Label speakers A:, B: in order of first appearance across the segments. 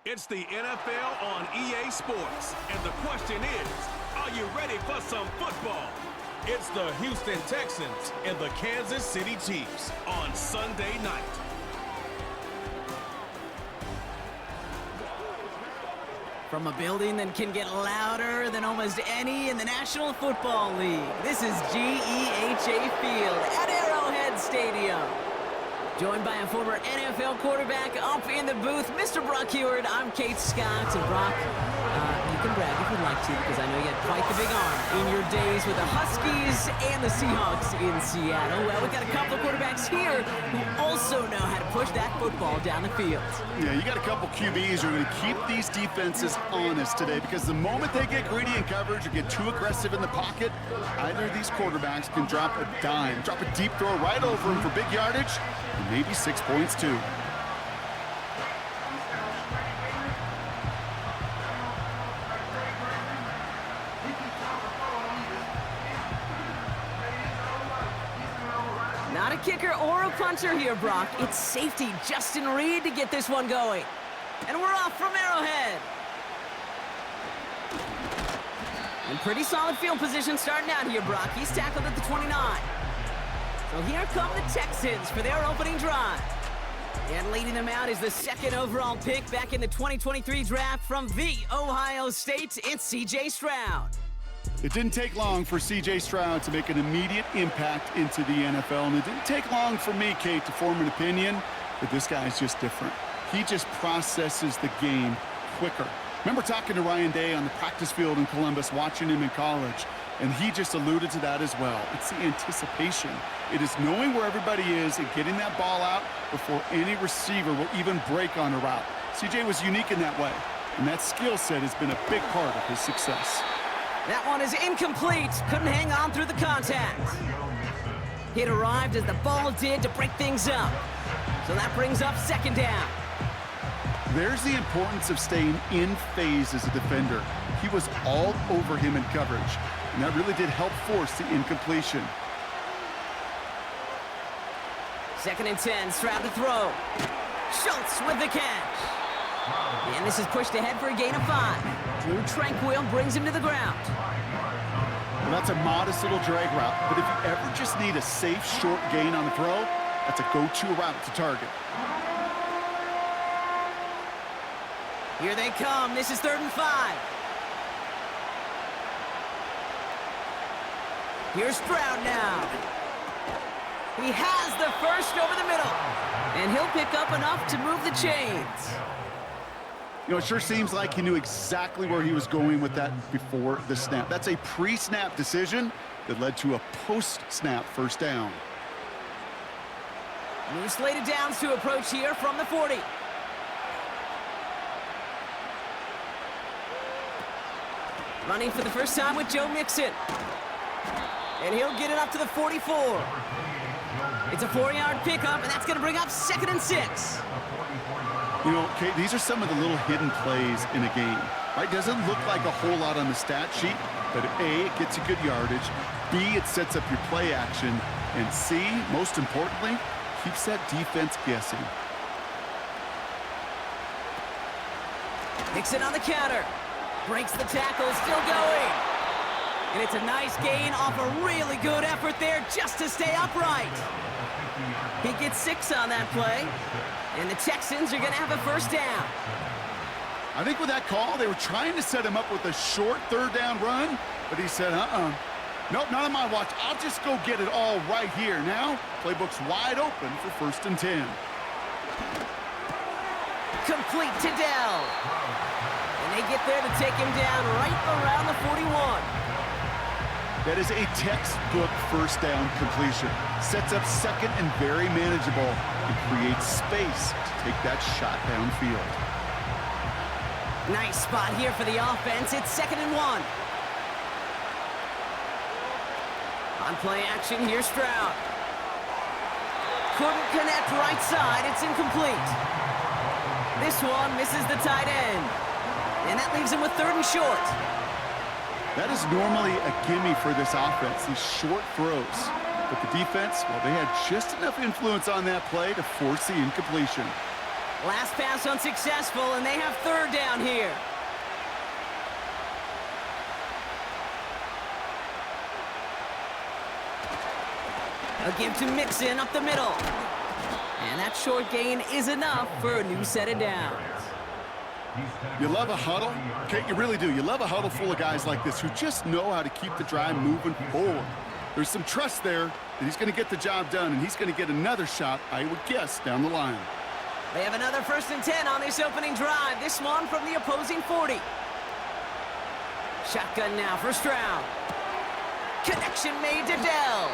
A: It's the NFL on EA Sports, and the question is, are you ready for some football? It's the Houston Texans and the Kansas City Chiefs on Sunday night.
B: From a building that can get louder than almost any in the National Football League, this is GEHA Field at Arrowhead Stadium. Joined by a former NFL quarterback up in the booth, Mr. Brock Heward. I'm Kate Scott. And Brock, you can brag if you'd like to, because I know you had quite the big arm in your days with the Huskies and the Seahawks in Seattle. Well, we've got a couple of quarterbacks here who also know how to push that football down the field.
C: Yeah, you got a couple QBs who are going to keep these defenses honest today, because the moment they get greedy in coverage or get too aggressive in the pocket, either of these quarterbacks can drop a dime, drop a deep throw right over him for big yardage, and maybe 6 points too.
B: Not a kicker or a puncher here, Brock. It's safety Justin Reed to get this one going. And we're off from Arrowhead. And pretty solid field position starting out here, Brock. He's tackled at the 29. So here come the Texans for their opening drive. And leading them out is the second overall pick back in the 2023 draft from the Ohio State. It's C.J. Stroud.
C: It didn't take long for C.J. Stroud to make an immediate impact into the NFL, and it didn't take long for me, Kate, to form an opinion that this guy's just different. He just processes the game quicker. Remember talking to Ryan Day on the practice field in Columbus, watching him in college, and he just alluded to that as well. It's the anticipation. It is knowing where everybody is and getting that ball out before any receiver will even break on a route. C.J. was unique in that way, and that skill set has been a big part of his success.
B: That one is incomplete. Couldn't hang on through the contact. It arrived as the ball did to break things up. So that brings up second down.
C: There's the importance of staying in phase as a defender. He was all over him in coverage, and that really did help force the incompletion.
B: 2nd and 10, Stroud to throw. Schultz with the catch. And this is pushed ahead for a gain of 5. Drew Tranquil brings him to the ground.
C: Well, that's a modest little drag route, but if you ever just need a safe, short gain on the throw, that's a go-to route to target.
B: Here they come. This is 3rd and 5. Here's Stroud now. He has the first over the middle, and he'll pick up enough to move the chains.
C: You know, it sure seems like he knew exactly where he was going with that before the snap. That's a pre-snap decision that led to a post-snap first down.
B: New slated downs to approach here from the 40. Running for the first time with Joe Mixon. And he'll get it up to the 44. It's a 4-yard pickup, and that's going to bring up 2nd and 6.
C: You know, Kate, these are some of the little hidden plays in a game, right? Doesn't look like a whole lot on the stat sheet, but A, it gets you good yardage, B, it sets up your play action, and C, most importantly, keeps that defense guessing.
B: Nixon on the counter. Breaks the tackle, still going. And it's a nice gain off a really good effort there just to stay upright. He gets 6 on that play. And the Texans are going to have a first down.
C: I think with that call, they were trying to set him up with a short 3rd down run, but he said, nope, not on my watch. I'll just go get it all right here. Now, playbook's wide open for 1st and 10.
B: Complete to Dell. And they get there to take him down right around the 41.
C: That is a textbook first down completion. Sets up 2nd and very manageable and creates space to take that shot downfield.
B: Nice spot here for the offense. It's 2nd and 1. On play action, here's Stroud. Couldn't connect right side. It's incomplete. This one misses the tight end. And that leaves him with 3rd and short.
C: That is normally a gimme for this offense, these short throws. But the defense, well, they had just enough influence on that play to force the incompletion.
B: Last pass unsuccessful, and they have third down here. A give to Mixon up the middle. And that short gain is enough for a new set of downs.
C: You love a huddle? Kate, you really do. You love a huddle full of guys like this who just know how to keep the drive moving forward. There's some trust there that he's going to get the job done, and he's going to get another shot, I would guess, down the line.
B: They have another 1st and 10 on this opening drive. This one from the opposing 40. Shotgun now for Stroud. Connection made to Dell.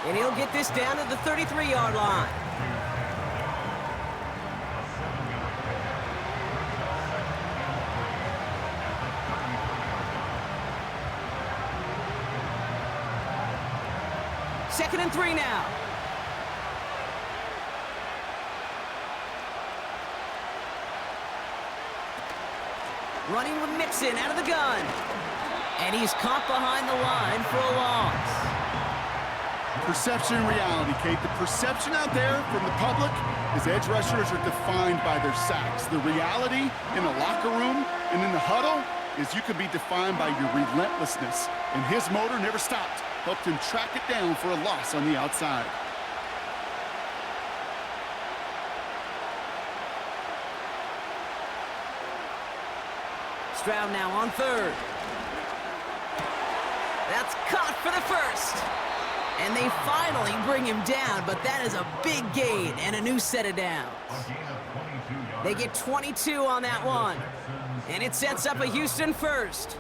B: And he'll get this down to the 33-yard line. Second and 3 now. Running with Mixon out of the gun. And he's caught behind the line for a loss.
C: Perception and reality, Kate. The perception out there from the public is edge rushers are defined by their sacks. The reality in the locker room and in the huddle is you can be defined by your relentlessness. And his motor never stopped. Helped him track it down for a loss on the outside.
B: Stroud now on third. That's caught for the first. And they finally bring him down, but that is a big gain and a new set of downs. They get 22 on that one. And it sets up a Houston first.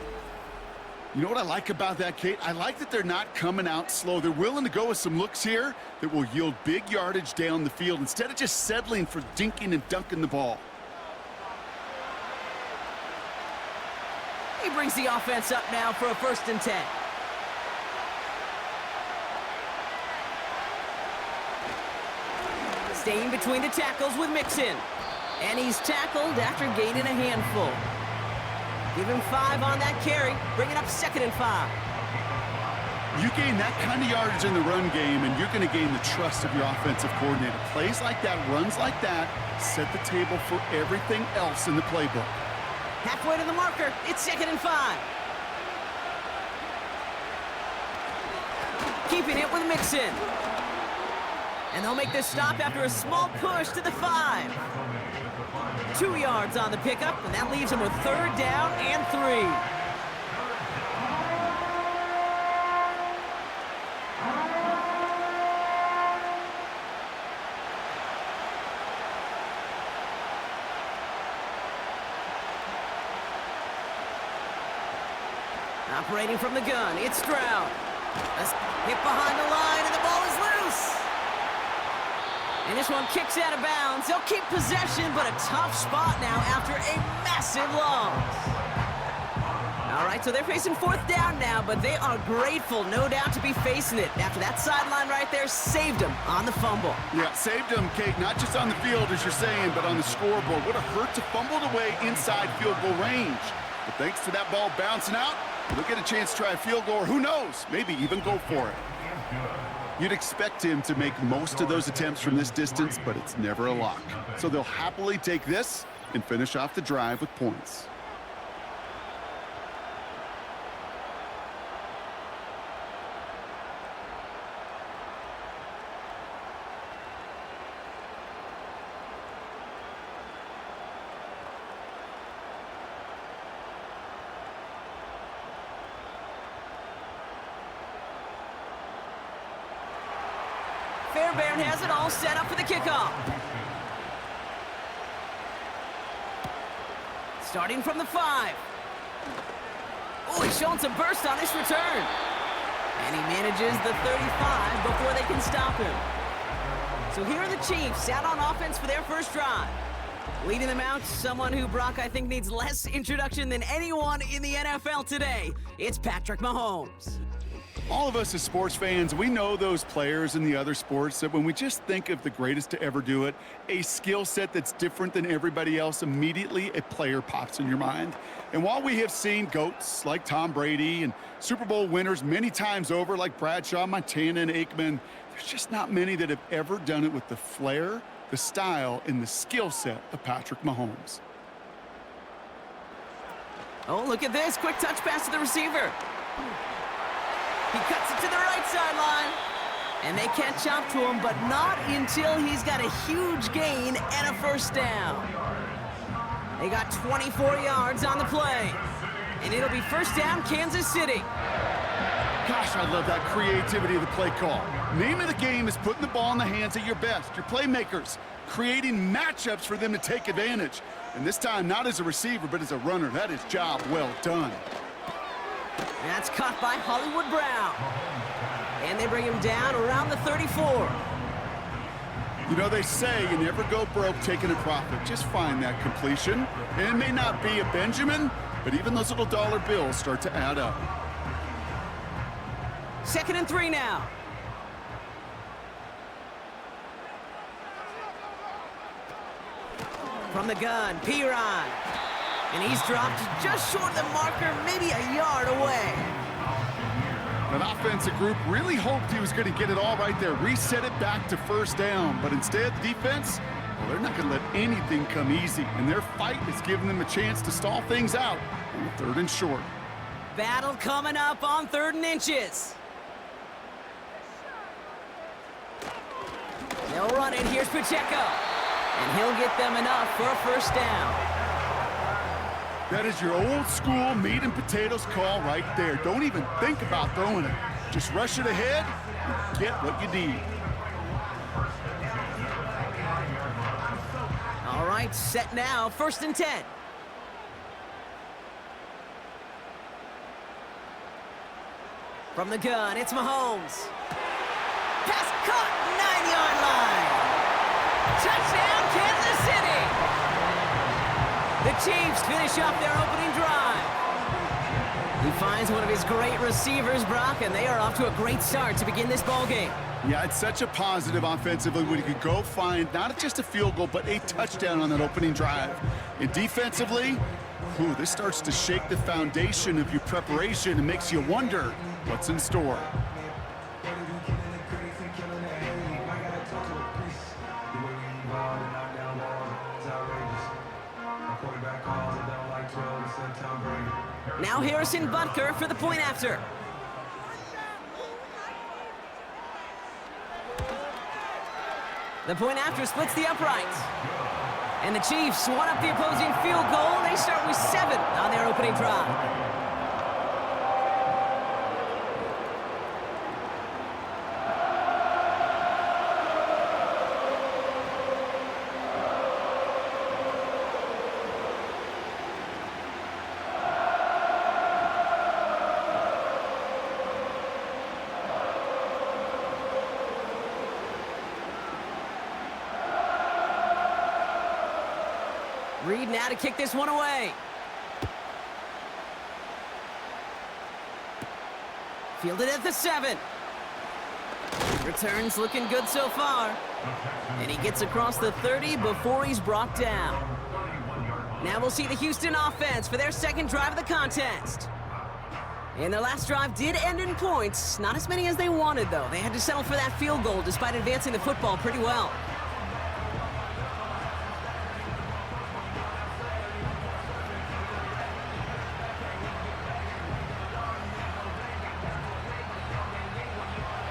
C: You know what I like about that, Kate? I like that they're not coming out slow. They're willing to go with some looks here that will yield big yardage down the field instead of just settling for dinking and dunking the ball.
B: He brings the offense up now for a 1st and 10. Staying between the tackles with Mixon. And he's tackled after gaining a handful. Give him 5 on that carry. Bring it up 2nd and 5.
C: You gain that kind of yardage in the run game, and you're going to gain the trust of your offensive coordinator. Plays like that, runs like that, set the table for everything else in the playbook.
B: Halfway to the marker. It's 2nd and 5. Keeping it with Mixon. And they'll make this stop after a small push to the 5. 2 yards on the pickup, and that leaves them with 3rd down and 3. Operating from the gun, it's Stroud. Hit behind the line, and the ball is loose. And this one kicks out of bounds. They'll keep possession, but a tough spot now after a massive loss. All right, so they're facing 4th down now, but they are grateful, no doubt, to be facing it. After that sideline right there saved them on the fumble.
C: Yeah, saved them, Kate, not just on the field, as you're saying, but on the scoreboard. What a hurt to fumble it away inside field goal range. But thanks to that ball bouncing out, they'll get a chance to try a field goal, or who knows, maybe even go for it. You'd expect him to make most of those attempts from this distance, but it's never a lock. So they'll happily take this and finish off the drive with points.
B: Fairbairn has it all set up for the kickoff. Starting from the 5. Oh, he's showing some burst on this return. And he manages the 35 before they can stop him. So here are the Chiefs out on offense for their first drive. Leading them out, someone who Brock I think needs less introduction than anyone in the NFL today. It's Patrick Mahomes.
C: All of us as sports fans, we know those players in the other sports that when we just think of the greatest to ever do it, a skill set that's different than everybody else, immediately a player pops in your mind. And while we have seen GOATs like Tom Brady and Super Bowl winners many times over like Bradshaw, Montana, and Aikman, there's just not many that have ever done it with the flair the style and the skill set of Patrick Mahomes.
B: Oh, look at this. Quick touch pass to the receiver. He cuts it to the right sideline. And they catch up to him, but not until he's got a huge gain and a first down. They got 24 yards on the play. And it'll be first down, Kansas City.
C: Gosh, I love that creativity of the play call. Name of the game is putting the ball in the hands of your best, your playmakers, creating matchups for them to take advantage. And this time, not as a receiver, but as a runner. That is job well done.
B: That's caught by Hollywood Brown. And they bring him down around the 34.
C: You know, they say you never go broke taking a profit. Just find that completion. And it may not be a Benjamin, but even those little dollar bills start to add up.
B: 2nd and 3 now. From the gun, Piron. And he's dropped just short of the marker, maybe a yard away.
C: An offensive group really hoped he was going to get it all right there, reset it back to first down. But instead, the defense, well, they're not going to let anything come easy. And their fight is giving them a chance to stall things out on 3rd and short.
B: Battle coming up on 3rd and inches. They'll run it. Here's Pacheco. And he'll get them enough for a first down.
C: That is your old school meat and potatoes call right there. Don't even think about throwing it. Just rush it ahead and get what you need.
B: All right, set now. 1st and 10. From the gun, it's Mahomes. Pass caught, 9-yard line. Touchdown, Kansas City. The Chiefs finish up their opening drive. He finds one of his great receivers, Brock, and they are off to a great start to begin this ballgame.
C: Yeah, it's such a positive offensively when you could go find not just a field goal, but a touchdown on that opening drive. And defensively, this starts to shake the foundation of your preparation and makes you wonder what's in store.
B: Now Harrison Butker for the point after. The point after splits the uprights. And the Chiefs one up the opposing field goal. They start with 7 on their opening drive. Reed now to kick this one away. Fielded at the 7. Returns looking good so far. And he gets across the 30 before he's brought down. Now we'll see the Houston offense for their second drive of the contest. And their last drive did end in points. Not as many as they wanted, though. They had to settle for that field goal despite advancing the football pretty well.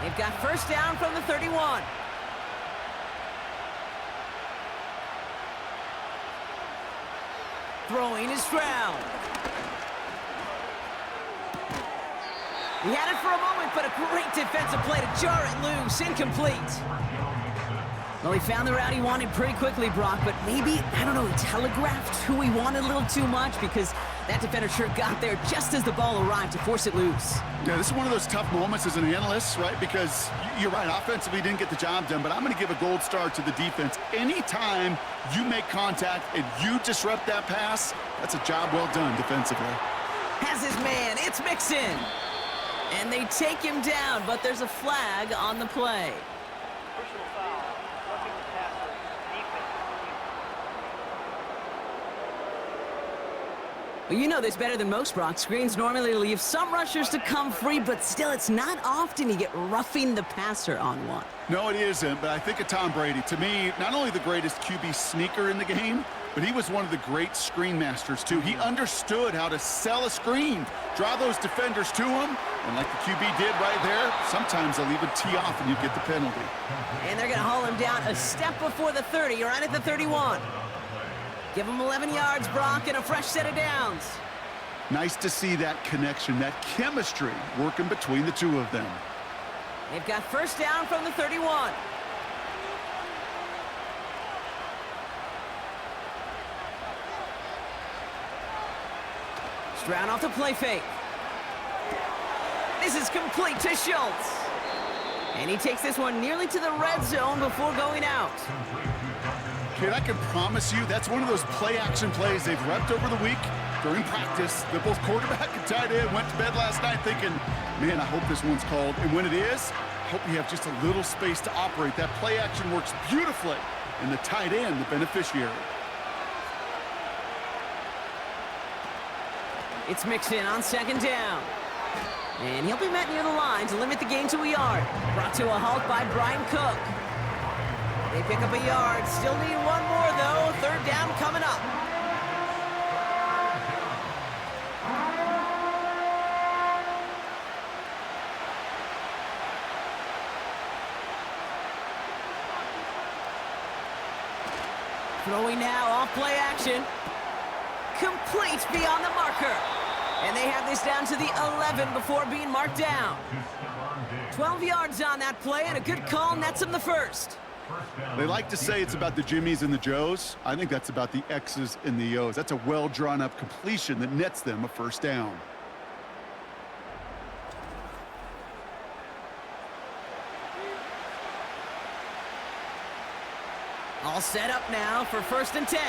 B: They've got first down from the 31. Throwing is Stroud. He had it for a moment, but a great defensive play to jar it loose. Incomplete. Well, he found the route he wanted pretty quickly, Brock, but maybe, I don't know, he telegraphed who he wanted a little too much because that defender sure got there just as the ball arrived to force it loose.
C: Yeah, this is one of those tough moments as an analyst, right? Because you're right, offensively didn't get the job done, but I'm going to give a gold star to the defense. Anytime you make contact and you disrupt that pass, that's a job well done defensively.
B: Has his man, it's Mixon. And they take him down, but there's a flag on the play.
D: Personal foul, roughing the passer, defense.
B: Well, you know this better than most, Brock. Screens normally leave some rushers to come free, but still, it's not often you get roughing the passer on one.
C: No, it isn't, but I think of Tom Brady. To me, not only the greatest QB sneaker in the game, but he was one of the great screen masters, too. He understood how to sell a screen, draw those defenders to him, and like the QB did right there, sometimes they'll even tee off and you get the penalty.
B: And they're going to haul him down a step before the 30, right at the 31. Give him 11 yards, Brock, and a fresh set of downs.
C: Nice to see that connection, that chemistry working between the two of them.
B: They've got first down from the 31. Stroud off the play fake. This is complete to Schultz. And he takes this one nearly to the red zone before going out.
C: Kid, I can promise you that's one of those play-action plays they've repped over the week during practice. That both quarterback and tight end went to bed last night thinking, man, I hope this one's called. And when it is, I hope you have just a little space to operate. That play-action works beautifully, and the tight end, the beneficiary.
B: It's Mixon on second down. And he'll be met near the line to limit the gain to a yard. Brought to a halt by Brian Cook. They pick up a yard. Still need one more, though. Third down coming up. Throwing now off play action. Complete beyond the marker. And they have this down to the 11 before being marked down. 12 yards on that play, and a good call nets them the first.
C: They like to say it's about the Jimmies and the Joes. I think that's about the X's and the O's. That's a well-drawn-up completion that nets them a first down.
B: All set up now for 1st and 10.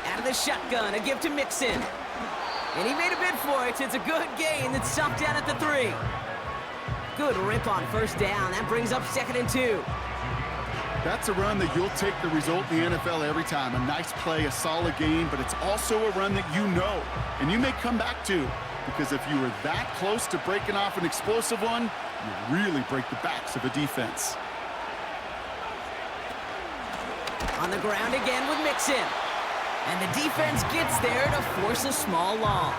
B: Out of the shotgun, a give to Mixon. And he made a bid for it. It's a good gain that's stopped down at the 3. Good rip on first down. That brings up 2nd and 2.
C: That's a run that you'll take the result in the NFL every time. A nice play, a solid gain, but it's also a run that you know, and you may come back to, because if you were that close to breaking off an explosive one, you really break the backs of a defense.
B: On the ground again with Mixon. And the defense gets there to force a small loss.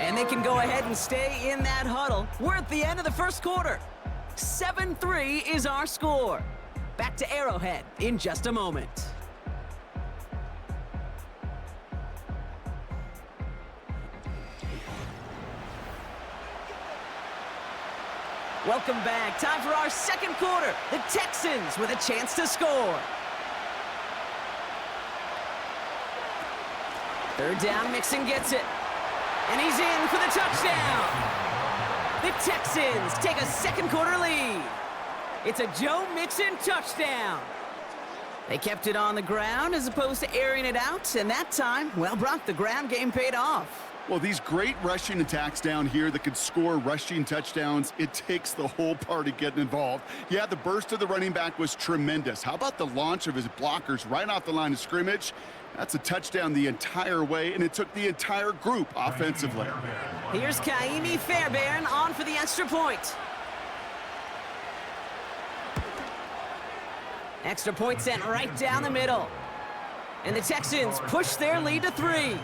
B: And they can go ahead and stay in that huddle. We're at the end of the first quarter. 7-3 is our score. Back to Arrowhead in just a moment. Welcome back. Time for our second quarter. The Texans with a chance to score. Third down, Mixon gets it. And he's in for the touchdown. The Texans take a second quarter lead. It's a Joe Mixon touchdown. They kept it on the ground as opposed to airing it out. And that time, well, Brock, the ground game paid off.
C: Well, these great rushing attacks down here that could score rushing touchdowns, it takes the whole party getting involved. Yeah, the burst of the running back was tremendous. How about the launch of his blockers right off the line of scrimmage? That's a touchdown the entire way, and it took the entire group offensively.
B: Here's Kaimi Fairbairn on for the extra point. Extra point sent right down the middle. And the Texans push their lead to 3.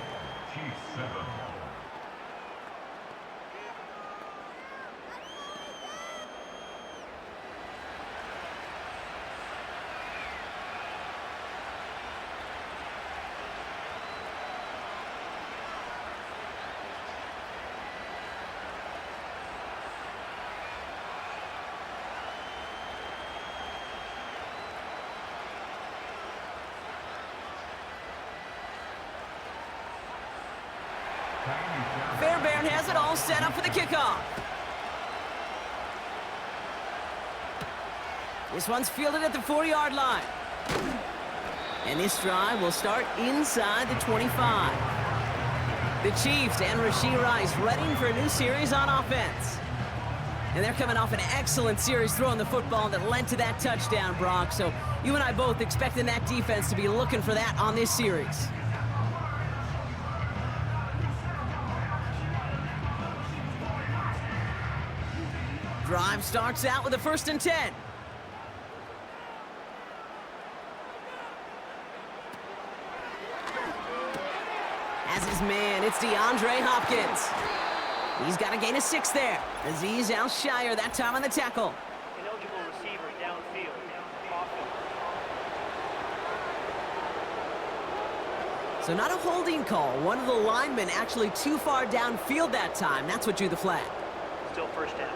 B: Fairbairn has it all set up for the kickoff. This one's fielded at the 40-yard line. And this drive will start inside the 25. The Chiefs and Rashee Rice ready for a new series on offense. And they're coming off an excellent series throwing the football that led to that touchdown, Brock. So you and I both expecting that defense to be looking for that on this series. Drive starts out with a 1st and 10. As his man, it's DeAndre Hopkins. He's got a gain of 6 there. Azeez Al-Shire that time on the tackle.
D: Ineligible receiver downfield.
B: So not a holding call. One of the linemen actually too far downfield that time. That's what drew the flag.
D: Still first down.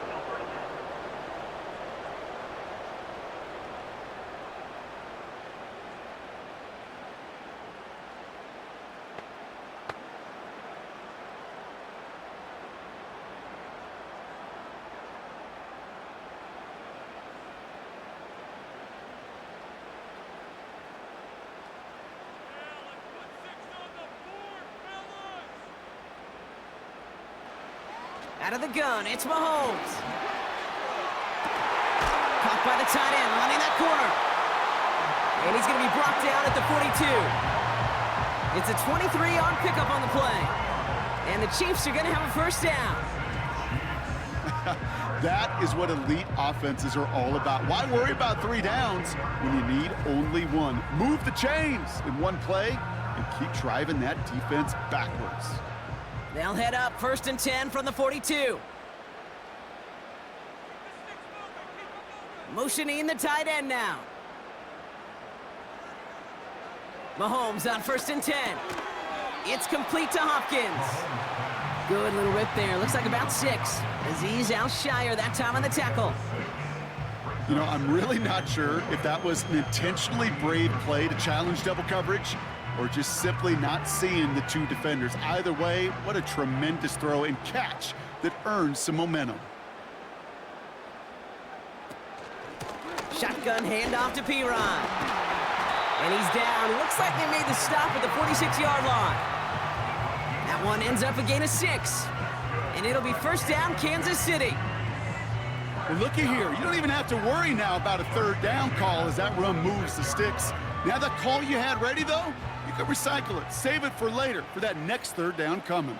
B: Out of the gun, it's Mahomes. Caught by the tight end, running that corner. And he's going to be brought down at the 42. It's a 23-yard pickup on the play. And the Chiefs are going to have a 1st down.
C: That is what elite offenses are all about. Why worry about 3 downs when you need only 1? Move the chains in one play and keep driving that defense backwards.
B: They'll head up 1st and 10 from the 42. Motioning the tight end now. Mahomes on 1st and 10. It's complete to Hopkins. Good little rip there. Looks like about 6. Azeez Al-Shire that time on the tackle.
C: You know, I'm really not sure if that was an intentionally brave play to challenge double coverage or just simply not seeing the 2 defenders. Either way, what a tremendous throw and catch that earns some momentum.
B: Shotgun handoff to P-Ron. And he's down. Looks like they made the stop at the 46-yard line. That one ends up a gain of 6. And it'll be 1st down, Kansas City.
C: Well, looky here. You don't even have to worry now about a 3rd down call as that run moves the sticks. Now that call you had ready, though, you can recycle it. Save it for later for that next 3rd down coming.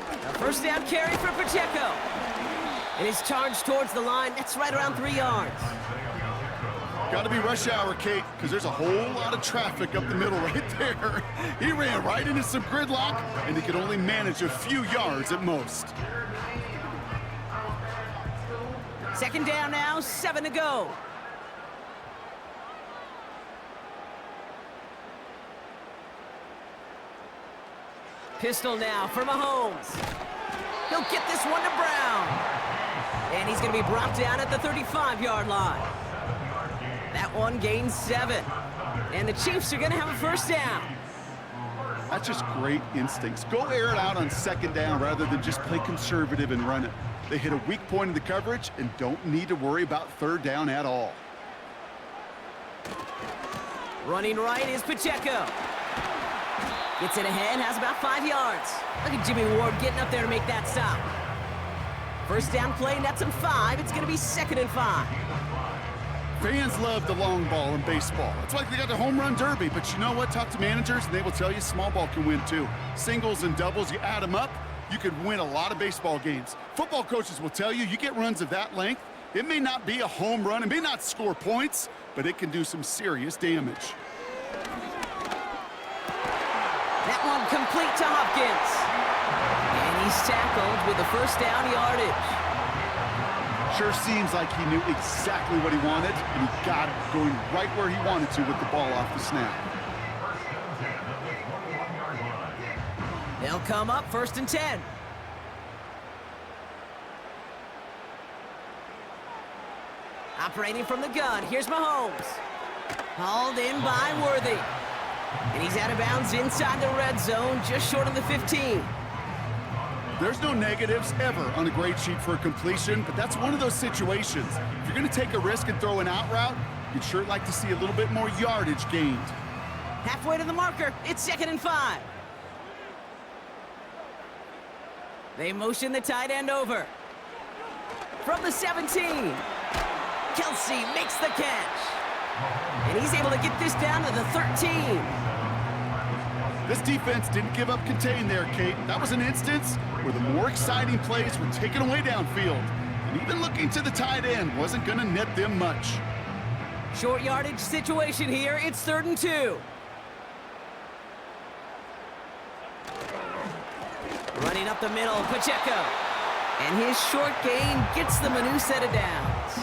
B: A 1st down carry for Pacheco. And he's charged towards the line. That's right around 3 yards.
C: Got to be rush hour, Kate, because there's a whole lot of traffic up the middle right there. He ran right into some gridlock, and he could only manage a few yards at most.
B: 2nd down now, 7 to go. Pistol now for Mahomes. He'll get this one to Brown. And he's going to be brought down at the 35-yard line. That one gains 7. And the Chiefs are going to have a 1st down.
C: That's just great instincts. Go air it out on 2nd down rather than just play conservative and run it. They hit a weak point in the coverage and don't need to worry about 3rd down at all.
B: Running right is Pacheco. Gets it ahead, has about 5 yards. Look at Jimmy Ward getting up there to make that stop. 1st down play, nets him 5. It's going to be 2nd and 5.
C: Fans love the long ball in baseball. It's like they got the home run derby, but you know what? Talk to managers, and they will tell you small ball can win too. Singles and doubles, you add them up, you could win a lot of baseball games. Football coaches will tell you get runs of that length. It may not be a home run, it may not score points, but it can do some serious damage.
B: That one complete to Hopkins. And he's tackled with the 1st down yardage.
C: Sure seems like he knew exactly what he wanted, and he got it going right where he wanted to with the ball off the snap.
B: They'll come up 1st and 10. Operating from the gun, here's Mahomes. Hauled in by Worthy. And he's out of bounds inside the red zone, just short of the 15.
C: There's no negatives ever on a grade sheet for a completion, but that's one of those situations. If you're going to take a risk and throw an out route, you'd sure like to see a little bit more yardage gained.
B: Halfway to the marker, it's 2nd and 5. They motion the tight end over. From the 17. Kelsey makes the catch. And he's able to get this down to the 13.
C: This defense didn't give up contain there, Kate. That was an instance where the more exciting plays were taken away downfield. And even looking to the tight end wasn't going to net them much.
B: Short yardage situation here. It's 3rd and 2. Running up the middle, Pacheco. And his short gain gets them a new set of downs.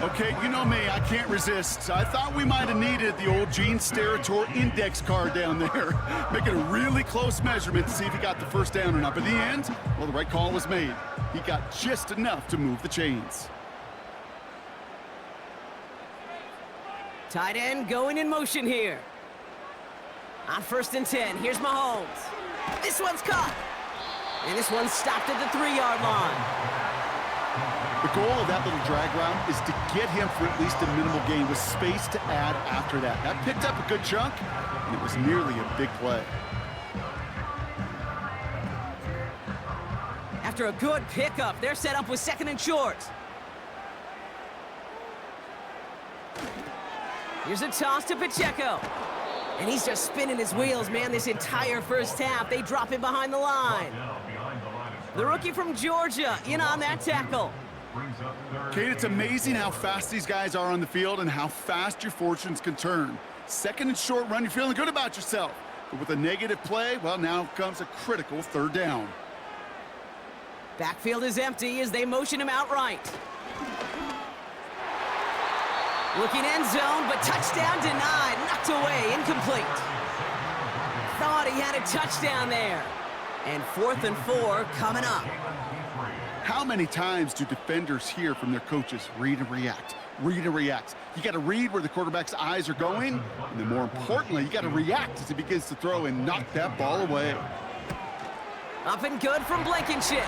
C: Okay, you know me, I can't resist. I thought we might have needed the old Gene Steratore index card down there. Making a really close measurement to see if he got the first down or not. But in the end, well, the right call was made. He got just enough to move the chains.
B: Tight end going in motion here. On 1st and 10, here's Mahomes. This one's caught. And this one's stopped at the 3-yard line.
C: The goal of that little drag route is to get him for at least a minimal gain with space to add after that. That picked up a good chunk, and it was nearly a big play.
B: After a good pickup, they're set up with 2nd and short. Here's a toss to Pacheco. And he's just spinning his wheels, man, this entire first half. They drop him behind the line. The rookie from Georgia in on that tackle.
C: Kate, it's amazing how fast these guys are on the field and how fast your fortunes can turn. 2nd and short run, you're feeling good about yourself. But with a negative play, well, now comes a critical 3rd down.
B: Backfield is empty as they motion him outright. Looking end zone, but touchdown denied. Knocked away, incomplete. Thought he had a touchdown there. And 4th and 4 coming up.
C: How many times do defenders hear from their coaches, read and react, read and react? You got to read where the quarterback's eyes are going, and then more importantly, you got to react as he begins to throw and knock that ball away.
B: Up and good from Blankenship.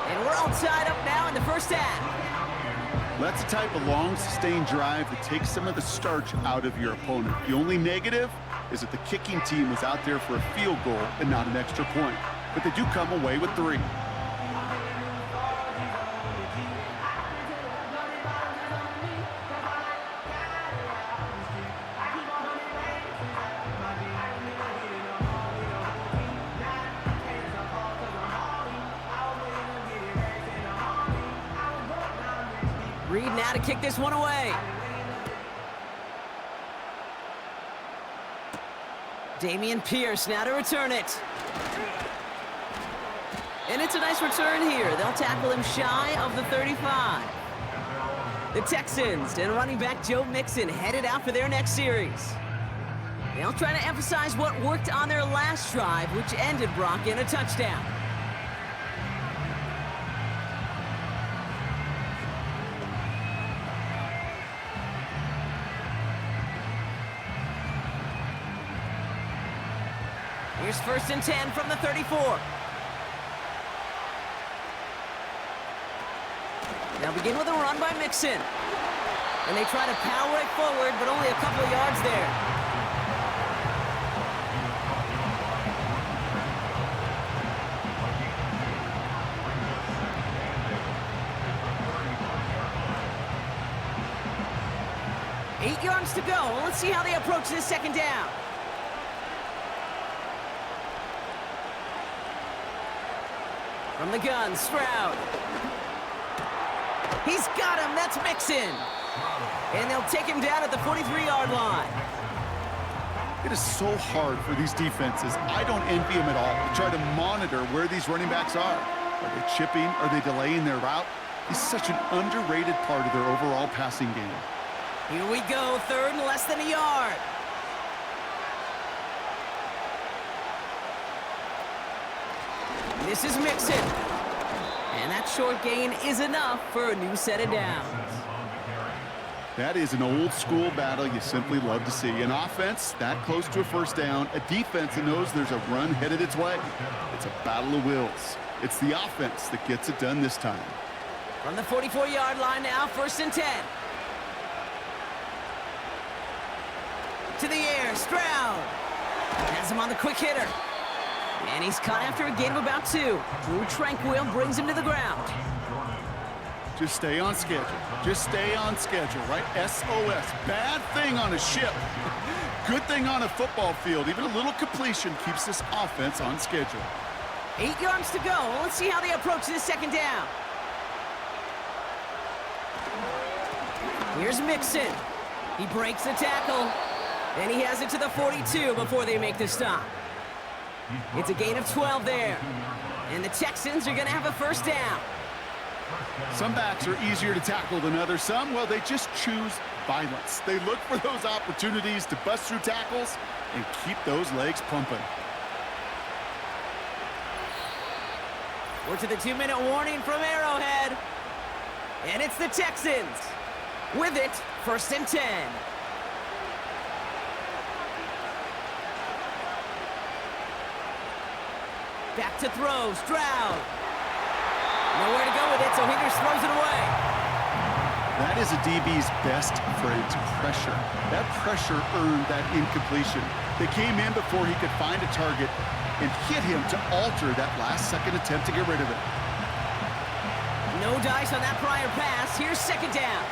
B: And we're all tied up now in the first half.
C: That's the type of long, sustained drive that takes some of the starch out of your opponent. The only negative is that the kicking team was out there for a field goal and not an extra point. But they do come away with 3.
B: Reed now to kick this one away. Damian Pierce now to return it. And it's a nice return here. They'll tackle him shy of the 35. The Texans and running back Joe Mixon headed out for their next series. They'll try to emphasize what worked on their last drive, which ended Brock in a touchdown. Here's 1st and 10 from the 34. They'll begin with a run by Mixon. And they try to power it forward, but only a couple of yards there. Eight yards to go. Let's see how they approach this 2nd down. From the gun, Stroud. He's got him. That's Mixon. And they'll take him down at the 43-yard line.
C: It is so hard for these defenses. I don't envy them at all to try to monitor where these running backs are. Are they chipping? Are they delaying their route? He's such an underrated part of their overall passing game.
B: Here we go. 3rd and less than a yard. This is Mixon. And that short gain is enough for a new set of downs.
C: That is an old school battle you simply love to see. An offense that close to a 1st down, a defense that knows there's a run headed its way. It's a battle of wills. It's the offense that gets it done this time.
B: From the 44-yard line now, 1st and 10. To the air, Stroud. Has him on the quick hitter. And he's caught after a gain of about 2. Drew Tranquil brings him to the ground.
C: Just stay on schedule. Just stay on schedule, right? SOS. Bad thing on a ship. Good thing on a football field. Even a little completion keeps this offense on schedule.
B: 8 yards to go. Let's see how they approach this second down. Here's Mixon. He breaks the tackle. And he has it to the 42 before they make the stop. It's a gain of 12 there. And the Texans are going to have a first down.
C: Some backs are easier to tackle than others. Some, well, they just choose violence. They look for those opportunities to bust through tackles and keep those legs pumping.
B: We're to the 2-minute warning from Arrowhead. And it's the Texans. With it, 1st and 10. Back to throw, Stroud. Nowhere to go with it, so Higgins throws it away.
C: That is a DB's best friend, pressure. That pressure earned that incompletion. They came in before he could find a target and hit him to alter that last-second attempt to get rid of it.
B: No dice on that prior pass. Here's second down.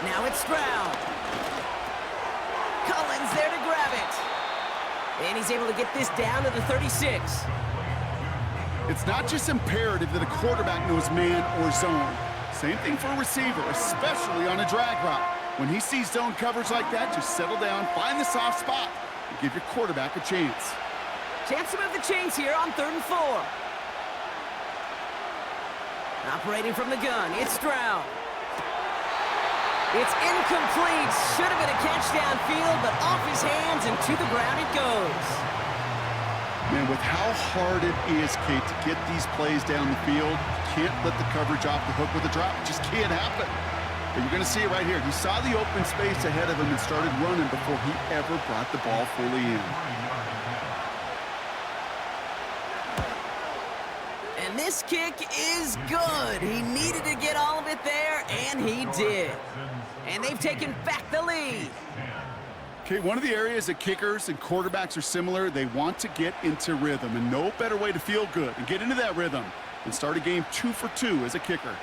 B: Now it's Stroud. Collins there to grab it. And he's able to get this down to the 36.
C: It's not just imperative that a quarterback knows man or zone. Same thing for a receiver, especially on a drag route. When he sees zone coverage like that, just settle down, find the soft spot, and give your quarterback a chance.
B: Chance to move the chains here on 3rd and 4. Operating from the gun, it's Stroud. It's incomplete. Should have been a catch downfield, but off his hands and to the ground it goes.
C: Man, with how hard it is, Kate, to get these plays down the field, you can't let the coverage off the hook with a drop. It just can't happen. But you're going to see it right here. He saw the open space ahead of him and started running before he ever brought the ball fully in.
B: And this kick is good. He needed to get all of it there, and he did. And they've taken back the lead.
C: Okay, one of the areas that kickers and quarterbacks are similar, they want to get into rhythm, and no better way to feel good and get into that rhythm than start a game 2 for 2 as a kicker.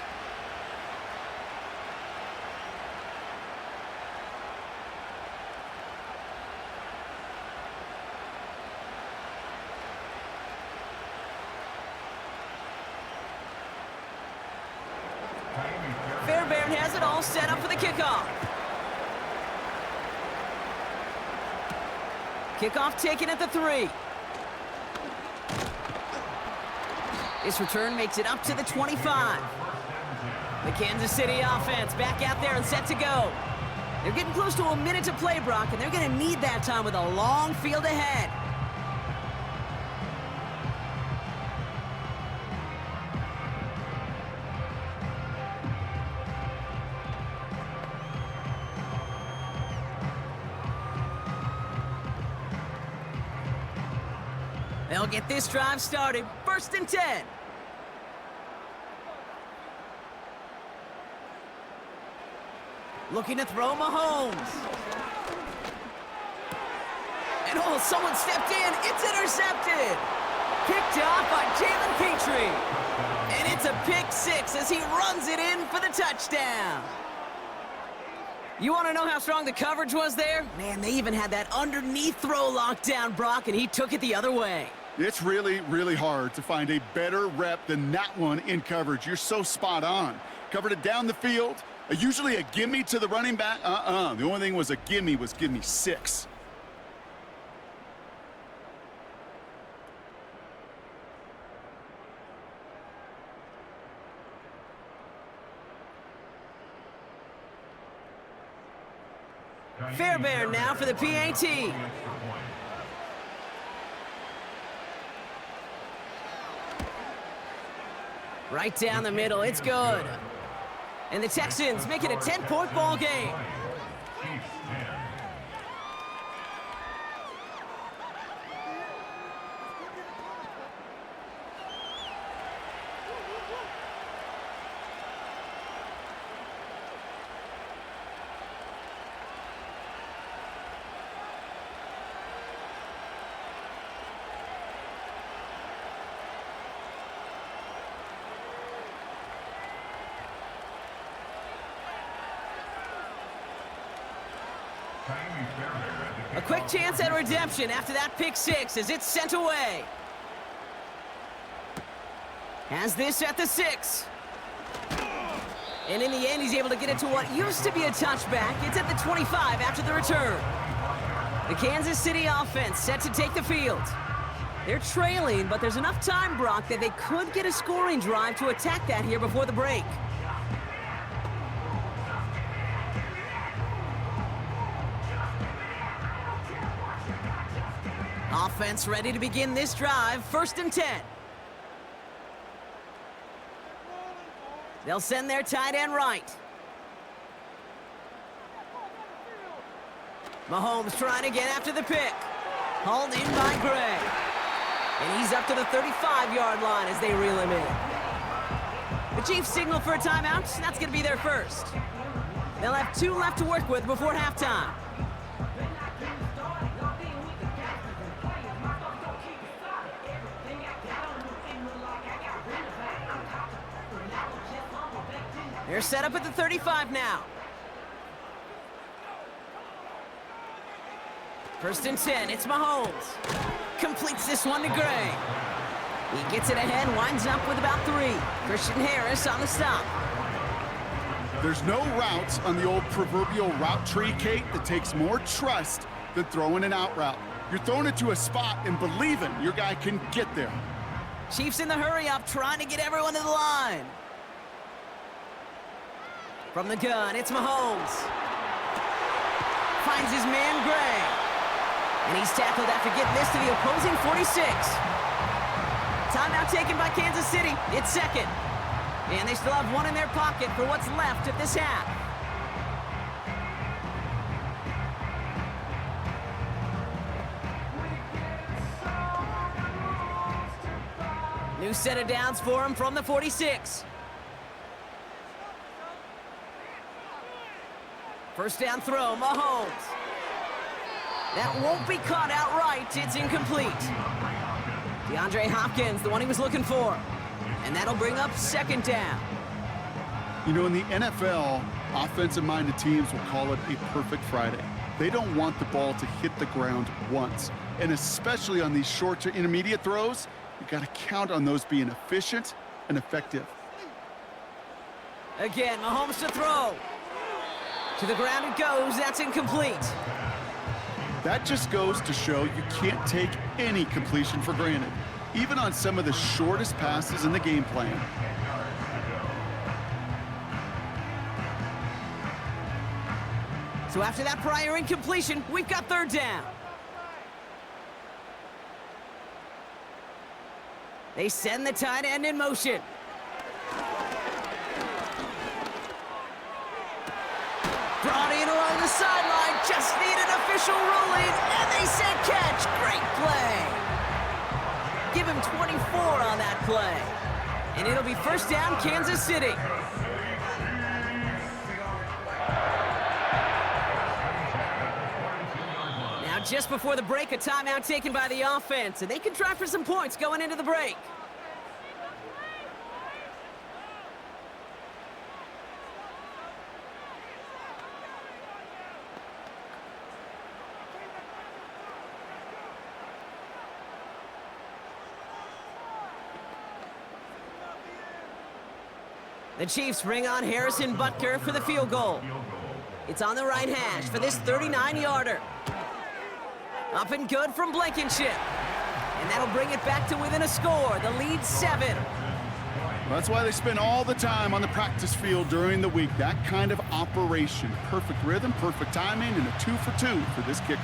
B: Fairbairn has it all set up for the kickoff. Kickoff taken at the 3. This return makes it up to the 25. The Kansas City offense back out there and set to go. They're getting close to a minute to play, Brock, and they're going to need that time with a long field ahead. They'll get this drive started. 1st and 10. Looking to throw Mahomes. And oh, someone stepped in. It's intercepted. Picked off by Jalen Petrie. And it's a pick 6 as he runs it in for the touchdown. You want to know how strong the coverage was there? Man, they even had that underneath throw locked down, Brock, and he took it the other way.
C: It's really, really hard to find a better rep than that one in coverage. You're so spot on. Covered it down the field. Usually a gimme to the running back. The only thing was a gimme was give me 6.
B: Fairbairn now for the PAT. Right down the middle, it's good. And the Texans make it a 10-point ball game. A quick chance at redemption after that pick six as it's sent away. Has this at the 6. And in the end, he's able to get it to what used to be a touchback. It's at the 25 after the return. The Kansas City offense set to take the field. They're trailing, but there's enough time, Brock, that they could get a scoring drive to attack that here before the break. Offense ready to begin this drive, 1st and 10. They'll send their tight end right. Mahomes trying to get after the pick. Hauled in by Gray. And he's up to the 35-yard line as they reel him in. The Chiefs signal for a timeout. That's going to be their first. They'll have 2 left to work with before halftime. They're set up at the 35 now. 1st and 10, it's Mahomes. Completes this one to Gray. He gets it ahead, winds up with about 3. Christian Harris on the stop.
C: There's no routes on the old proverbial route tree, Kate, that takes more trust than throwing an out route. You're throwing it to a spot and believing your guy can get there.
B: Chiefs in the hurry up, trying to get everyone to the line. From the gun, it's Mahomes. Finds his man, Gray. And he's tackled after getting this to the opposing 46. Timeout taken by Kansas City. It's 2nd. And they still have 1 in their pocket for what's left of this half. New set of downs for him from the 46. 1st down throw, Mahomes. That won't be caught outright. It's incomplete. DeAndre Hopkins, the one he was looking for. And that'll bring up 2nd down.
C: You know, in the NFL, offensive-minded teams will call it a perfect Friday. They don't want the ball to hit the ground once. And especially on these short to intermediate throws, you got to count on those being efficient and effective.
B: Again, Mahomes to throw. To the ground it goes. That's incomplete.
C: That just goes to show you can't take any completion for granted, even on some of the shortest passes in the game plan.
B: So after that prior incompletion, we've got 3rd down. They send the tight end in motion. Brought in along the sideline, just need an official ruling, and they said catch. Great play. Give him 24 on that play. And it'll be 1st down, Kansas City. Now just before the break, a timeout taken by the offense, and they can try for some points going into the break. The Chiefs bring on Harrison Butker for the field goal. It's on the right hash for this 39-yarder. Up and good from Blankenship. And that'll bring it back to within a score. The lead 7.
C: That's why they spend all the time on the practice field during the week. That kind of operation. Perfect rhythm, perfect timing, and a 2 for 2 for this kicker.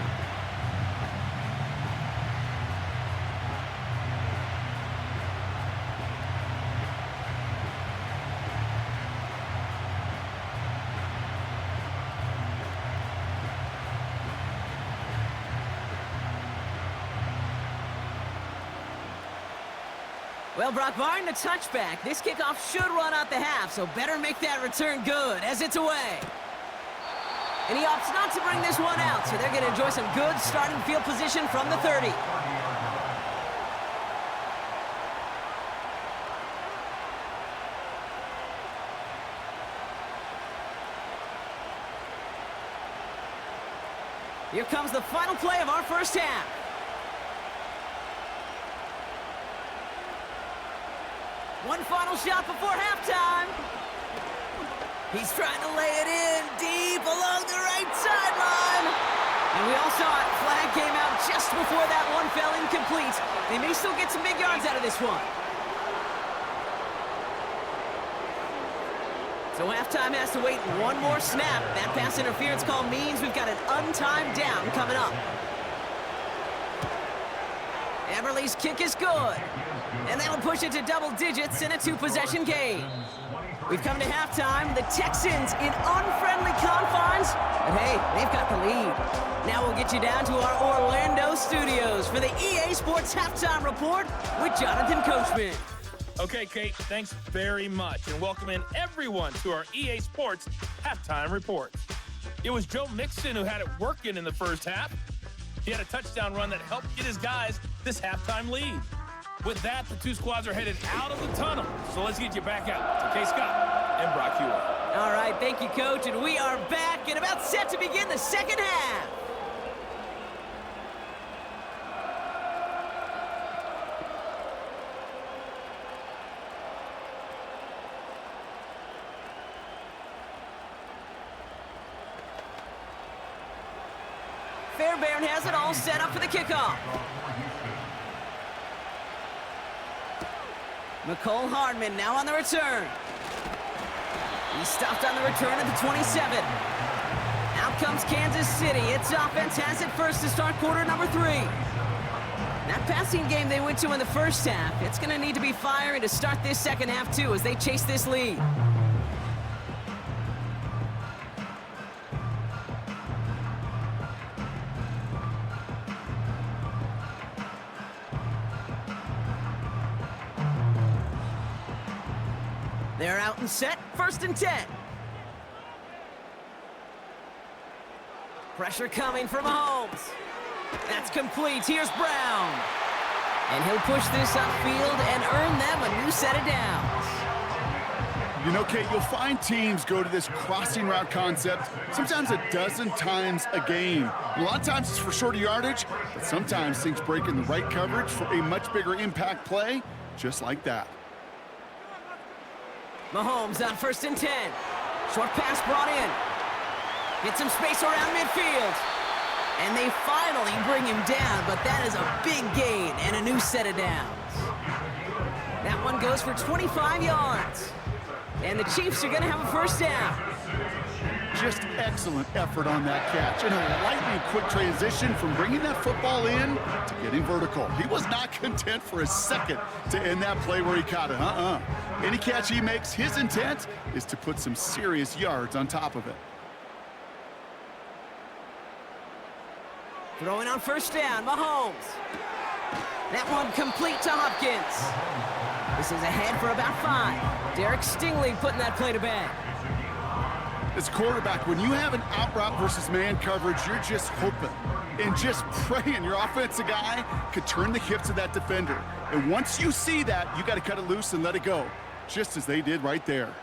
B: Well, Brock, barring the touchback, this kickoff should run out the half, so better make that return good as it's away. And he opts not to bring this one out, so they're going to enjoy some good starting field position from the 30. Here comes the final play of our first half. One final shot before halftime. He's trying to lay it in deep along the right sideline. And we all saw it. Flag came out just before that one fell incomplete. They may still get some big yards out of this one. So halftime has to wait one more snap. That pass interference call means we've got an untimed down coming up. Everly's kick is good. And that'll push it to double digits in a two-possession game. We've come to halftime. The Texans in unfriendly confines. But hey, they've got the lead. Now we'll get you down to our Orlando studios for the EA Sports Halftime Report with Jonathan Coachman.
E: Okay, Kate, thanks very much, and welcome in everyone to our EA Sports Halftime Report. It was Joe Mixon who had it working in the first half. He had a touchdown run that helped get his guys this halftime lead. With that, the two squads are headed out of the tunnel. So let's get you back out to Kay Scott and Brock Hewitt.
B: All right, thank you, Coach, and we are back and about set to begin the second half. Fairbairn has it all set up for the kickoff. McCole Hardman now on the return. He's stopped on the return at the 27. Out comes Kansas City. Its offense has it first to start quarter number 3. That passing game they went to in the first half, it's going to need to be fiery to start this second half too as they chase this lead. They're out and set, 1st and 10. Pressure coming from Mahomes. That's complete. Here's Brown. And he'll push this upfield and earn them a new set of downs.
C: You know, Kate, you'll find teams go to this crossing route concept sometimes a dozen times a game. And a lot of times it's for shorter yardage, but sometimes things break in the right coverage for a much bigger impact play, just like that.
B: Mahomes on 1st and 10. Short pass brought in. Get some space around midfield. And they finally bring him down, but that is a big gain and a new set of downs. That one goes for 25 yards. And the Chiefs are going to have a first down.
C: Just excellent effort on that catch. And a lightning quick transition from bringing that football in to getting vertical. He was not content for a second to end that play where he caught it. Any catch he makes, his intent is to put some serious yards on top of it.
B: Throwing on 1st down, Mahomes. That one complete to Hopkins. This is ahead for about 5. Derek Stingley putting that play to bed.
C: As a quarterback, when you have an out route versus man coverage, you're just hoping and just praying your offensive guy could turn the hips of that defender. And once you see that, you got to cut it loose and let it go, just as they did right there.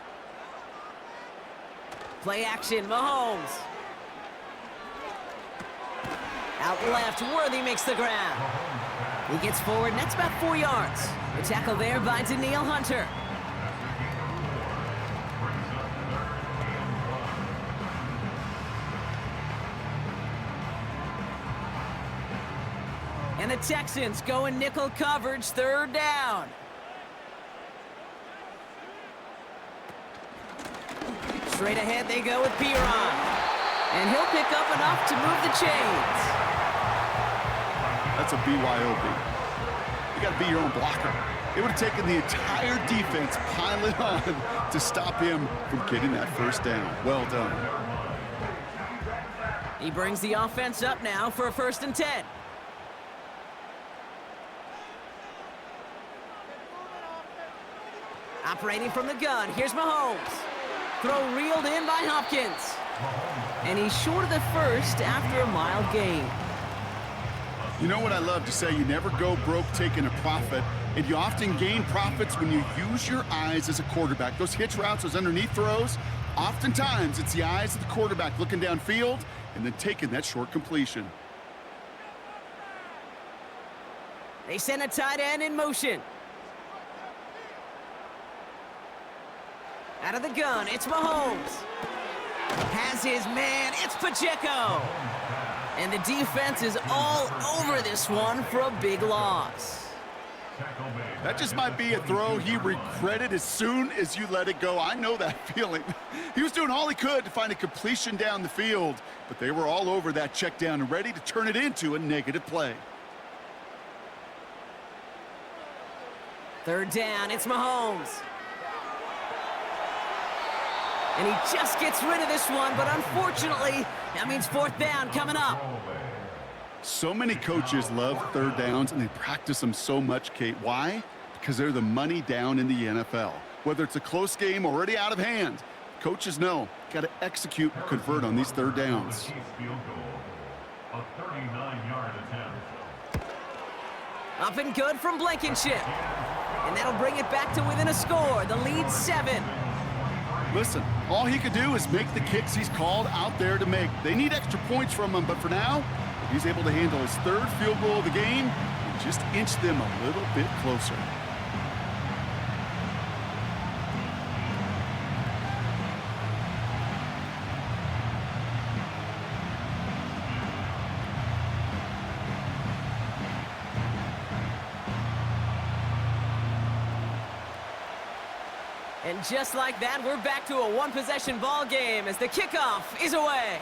B: Play action, Mahomes. Out left, Worthy makes the ground. He gets forward, and that's about 4 yards. The tackle there by Danielle Hunter. And the Texans go in nickel coverage, 3rd down. Straight ahead they go with Piron. And he'll pick up enough to move the chains.
C: That's a BYOB. You got to be your own blocker. It would have taken the entire defense piling on to stop him from getting that first down. Well done.
B: He brings the offense up now for a 1st and 10. Operating from the gun, here's Mahomes. Throw reeled in by Hopkins. And he's short of the first after a mild gain.
C: You know what I love to say? You never go broke taking a profit, and you often gain profits when you use your eyes as a quarterback. Those hitch routes, those underneath throws, oftentimes it's the eyes of the quarterback looking downfield, and then taking that short completion.
B: They send a tight end in motion. Out of the gun, it's Mahomes. Has his man, it's Pacheco. And the defense is all over this one for a big loss.
C: That just might be a throw he regretted as soon as you let it go. I know that feeling. He was doing all he could to find a completion down the field, but they were all over that check down and ready to turn it into a negative play.
B: Third down, it's Mahomes. And he just gets rid of this one, but unfortunately, that means fourth down coming up.
C: So many coaches love third downs, and they practice them so much, Kate. Why? Because they're the money down in the NFL. Whether it's a close game already out of hand, coaches know, got to execute and convert on these third downs.
F: A 39-yard attempt.
B: Up and good from Blankenship. And that'll bring it back to within a score. The lead 7.
C: Listen, all he could do is make the kicks he's called out there to make. They need extra points from him, but for now, he's able to handle his third field goal of the game and just inch them a little bit closer.
B: And just like that, we're back to a one-possession ball game as the kickoff is away.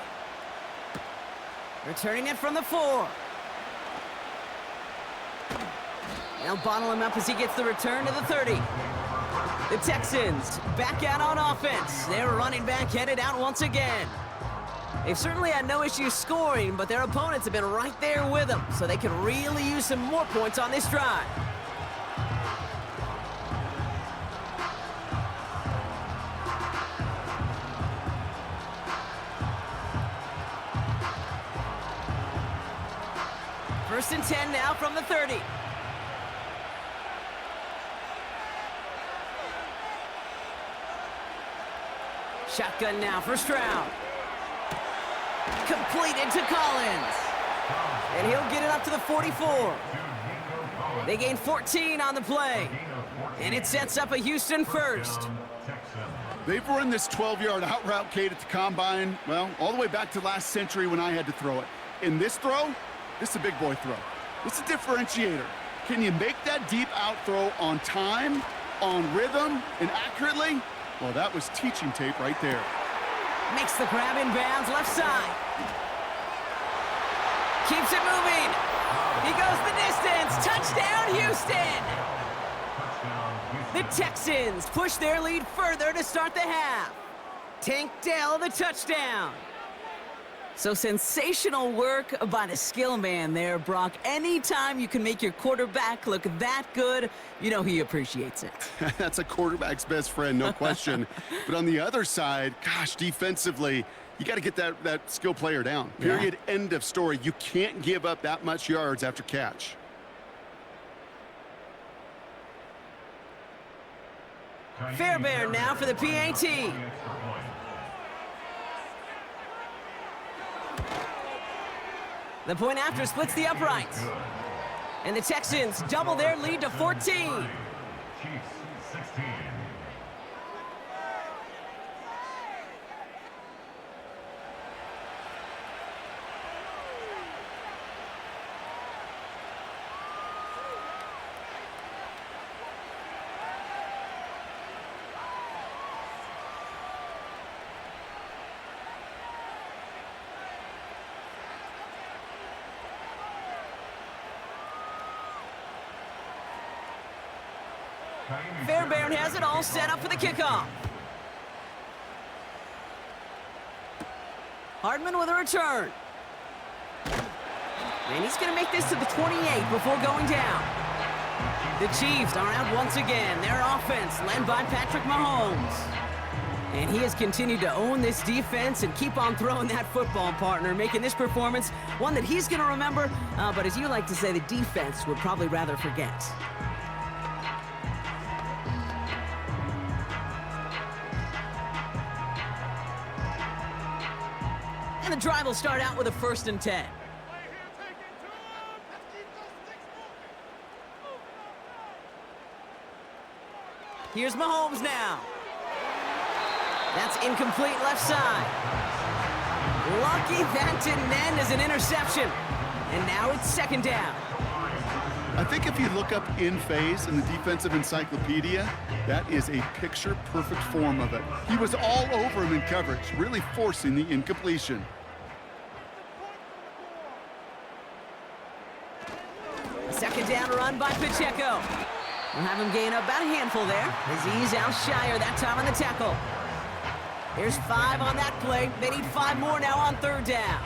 B: Returning it from the 4. They'll bottle him up as he gets the return to the 30. The Texans back out on offense. Their running back headed out once again. They've certainly had no issues scoring, but their opponents have been right there with them, so they can really use some more points on this drive. First and 10 now from the 30. Shotgun now for Stroud. Completed to Collins. And he'll get it up to the 44. They gain 14 on the play. And it sets up a Houston first.
C: They've run this 12-yard out route, Kate, at the combine, well, all the way back to last century when I had to throw it. In this throw, this is a big boy throw. It's a differentiator. Can you make that deep out throw on time, on rhythm, and accurately? Well, that was teaching tape right there.
B: Makes the grab in bounds left side. Keeps it moving. He goes the distance. Touchdown, Houston! The Texans push their lead further to start the half. Tank Dell the touchdown. So sensational work by the skill man there, Brock. Anytime you can make your quarterback look that good, you know he appreciates it.
C: That's a quarterback's best friend, no question. But on the other side, gosh, defensively, you got to get that skill player down. Period, end of story. You can't give up that much yards after catch.
B: Fairbairn now for the PAT. The point after splits the uprights. And the Texans double their lead to 14.
F: Chiefs 16.
B: Fairbairn has it all set up for the kickoff. Hardman with a return. And he's going to make this to the 28 before going down. The Chiefs are out once again. Their offense led by Patrick Mahomes. And he has continued to own this defense and keep on throwing that football, partner, making this performance one that he's going to remember, but as you like to say, the defense would probably rather forget. And the drive will start out with a 1st and 10. Here's Mahomes now. That's incomplete left side. Lucky that didn't end as an interception. And now it's 2nd down.
C: I think if you look up in phase in the defensive encyclopedia, that is a picture-perfect form of it. He was all over him in coverage, really forcing the incompletion.
B: A 2nd down run by Pacheco. We'll have him gain about a handful there as he's out shyer that time on the tackle. There's 5 on that play. They need 5 more now on 3rd down.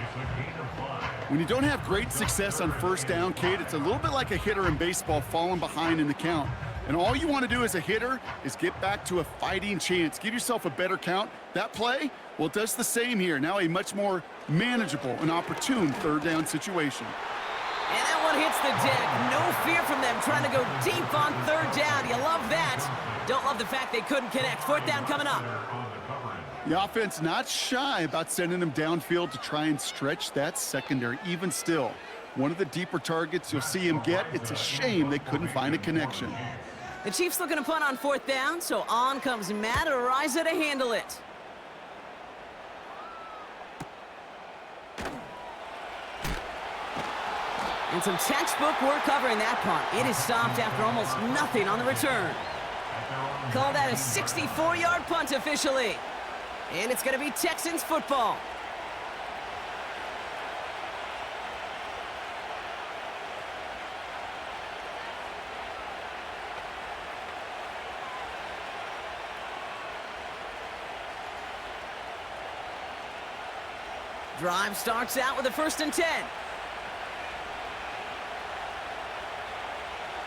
C: When you don't have great success on 1st down, Kate, it's a little bit like a hitter in baseball falling behind in the count. And all you want to do as a hitter is get back to a fighting chance. Give yourself a better count. That play, well, it does the same here. Now a much more manageable and opportune 3rd down situation.
B: And that one hits the deck. No fear from them trying to go deep on 3rd down. You love that. Don't love the fact they couldn't connect. 4th down coming up.
C: The offense not shy about sending them downfield to try and stretch that secondary. Even still, one of the deeper targets you'll see him get. It's a shame they couldn't find a connection.
B: The Chiefs looking to punt on 4th down, so on comes Matt Araiza to handle it. And some textbook work covering that punt. It is stopped after almost nothing on the return. Call that a 64-yard punt officially. And it's going to be Texans football. Drive starts out with a 1st and 10.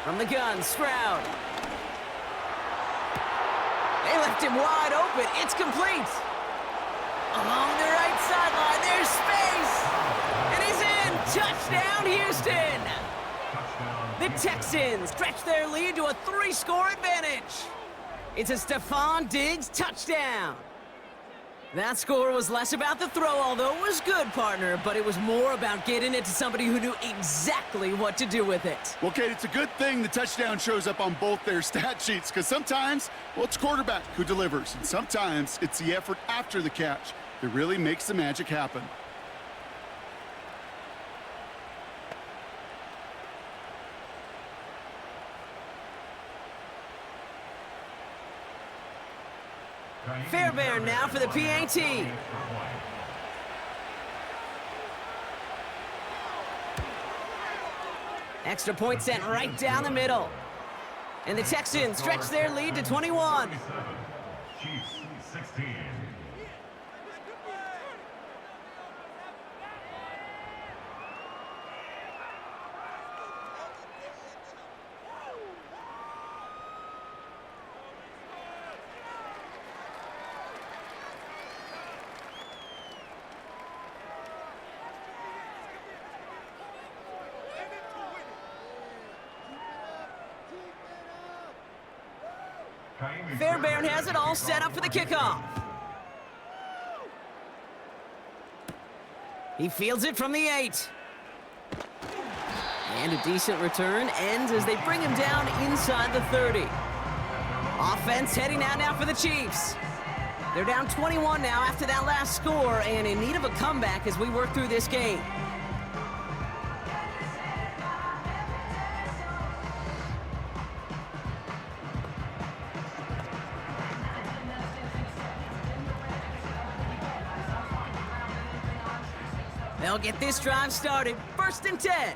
B: From the gun, Stroud. They left him wide open. It's complete. Along the right sideline, there's space. And he's in. Touchdown, Houston. The Texans stretch their lead to a 3-score advantage. It's a Stephon Diggs touchdown. That score was less about the throw, although it was good, partner, but it was more about getting it to somebody who knew exactly what to do with it.
C: Well, Kate, it's a good thing the touchdown shows up on both their stat sheets, because sometimes, well, it's quarterback who delivers, and sometimes it's the effort after the catch that really makes the magic happen.
B: Fairbairn now for the PAT. Extra point sent right down the middle. And the Texans stretch their lead to 21.
F: Chiefs 16.
B: Fairbairn has it all set up for the kickoff. He fields it from the 8. And a decent return ends as they bring him down inside the 30. Offense heading out now for the Chiefs. They're down 21 now after that last score and in need of a comeback as we work through this game. They'll get this drive started. 1st and 10.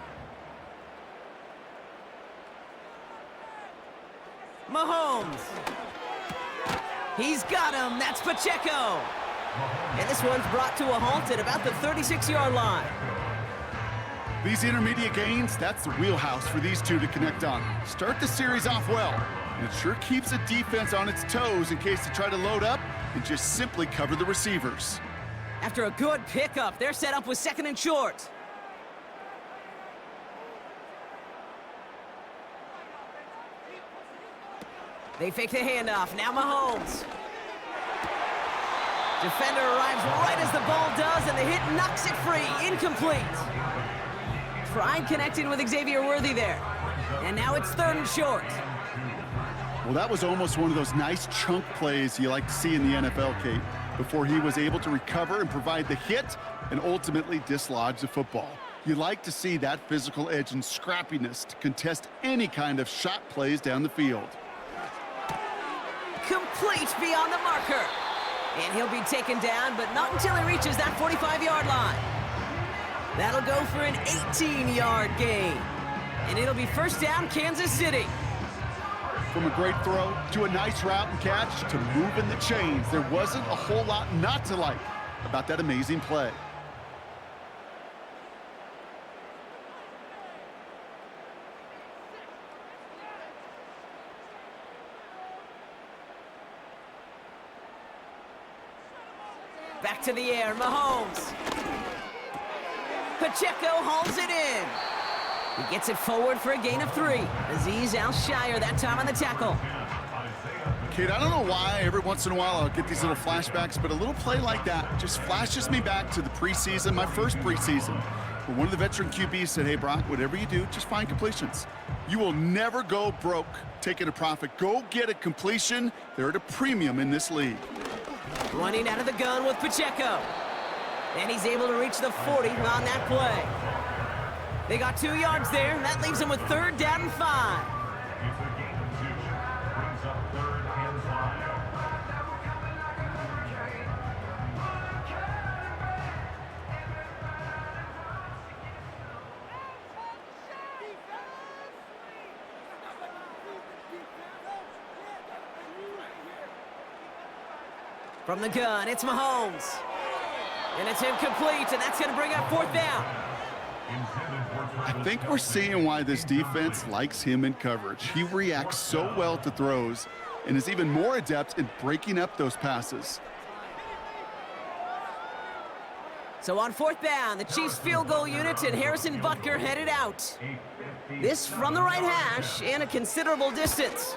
B: Mahomes. He's got him. That's Pacheco. And this one's brought to a halt at about the 36-yard line.
C: These intermediate gains, that's the wheelhouse for these two to connect on. Start the series off well, and it sure keeps the defense on its toes in case they try to load up and just simply cover the receivers.
B: After a good pickup, they're set up with 2nd and short. They fake the handoff. Now Mahomes. Defender arrives right as the ball does, and the hit knocks it free. Incomplete. Tried connecting with Xavier Worthy there. And now it's 3rd and short.
C: Well, that was almost one of those nice chunk plays you like to see in the NFL, Kate, before he was able to recover and provide the hit and ultimately dislodge the football. You like to see that physical edge and scrappiness to contest any kind of shot plays down the field.
B: Complete beyond the marker. And he'll be taken down, but not until he reaches that 45-yard line. That'll go for an 18-yard gain. And it'll be 1st down, Kansas City.
C: From a great throw to a nice route and catch to moving the chains, there wasn't a whole lot not to like about that amazing play.
B: Back to the air, Mahomes. Pacheco hauls it in. He gets it forward for a gain of 3. Azeez Al-Shire that time on the tackle.
C: Kate, I don't know why every once in a while I'll get these little flashbacks, but a little play like that just flashes me back to the preseason, my first preseason, where one of the veteran QBs said, hey, Brock, whatever you do, just find completions. You will never go broke taking a profit. Go get a completion. They're at a premium in this league.
B: Running out of the gun with Pacheco. And he's able to reach the 40 on that play. They got 2 yards there, and that leaves them with 3rd down and 5.
F: It's a gain of 2. Brings up 3rd and 5.
B: From the gun, it's Mahomes. And it's incomplete, and that's going to bring up 4th down.
C: I think we're seeing why this defense likes him in coverage. He reacts so well to throws and is even more adept in breaking up those passes.
B: So on 4th down, the Chiefs field goal unit and Harrison Butker headed out. This from the right hash and a considerable distance.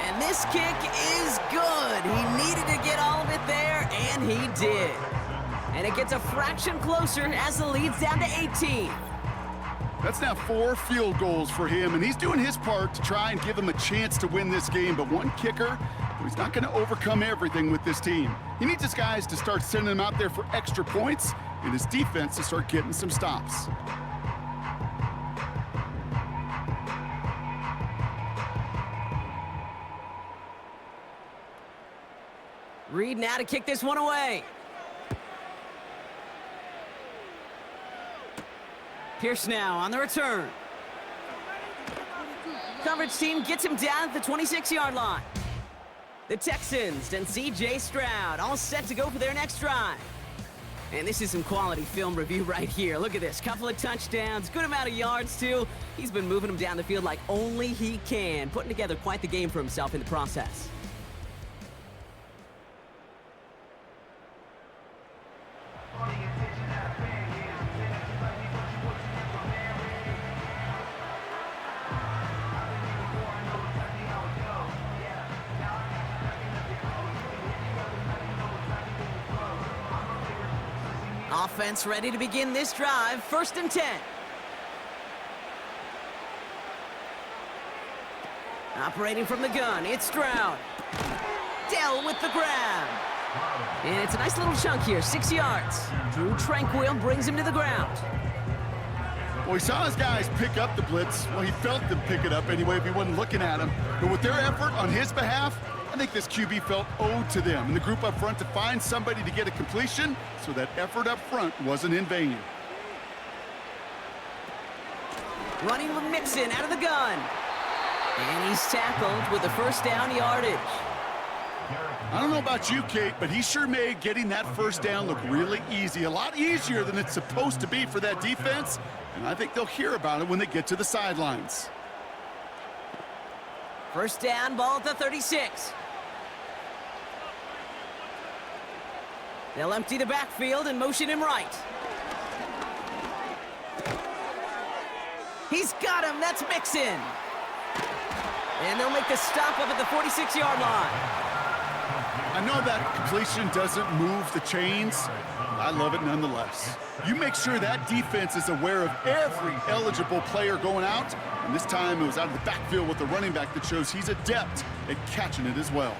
B: And this kick is good. He needed to get all of it there, and he did. And it gets a fraction closer as the lead's down to 18.
C: That's now 4 field goals for him, and he's doing his part to try and give him a chance to win this game. But one kicker, he's not going to overcome everything with this team. He needs his guys to start sending him out there for extra points, and his defense to start getting some stops.
B: Reed now to kick this one away. Pierce now on the return. Coverage team gets him down at the 26-yard line. The Texans and C.J. Stroud all set to go for their next drive. And this is some quality film review right here. Look at this. Couple of touchdowns, good amount of yards, too. He's been moving them down the field like only he can, putting together quite the game for himself in the process. Offense ready to begin this drive. 1st and 10. Operating from the gun, it's Stroud. Dell with the grab. And it's a nice little chunk here, 6 yards. Drew Tranquil brings him to the ground.
C: Well, he saw his guys pick up the blitz. Well, he felt them pick it up anyway if he wasn't looking at him. But with their effort on his behalf, I think this QB felt owed to them and the group up front to find somebody to get a completion, so that effort up front wasn't in vain.
B: Running with Mixon out of the gun. And he's tackled with the 1st down yardage.
C: I don't know about you, Kate, but he sure made getting that 1st down look really easy. A lot easier than it's supposed to be for that defense. And I think they'll hear about it when they get to the sidelines.
B: 1st down, ball at the 36. They'll empty the backfield and motion him right. He's got him. That's Mixon. And they'll make the stop up at the 46-yard line.
C: I know that completion doesn't move the chains. I love it nonetheless. You make sure that defense is aware of every eligible player going out, and this time it was out of the backfield with the running back that shows he's adept at catching it as well.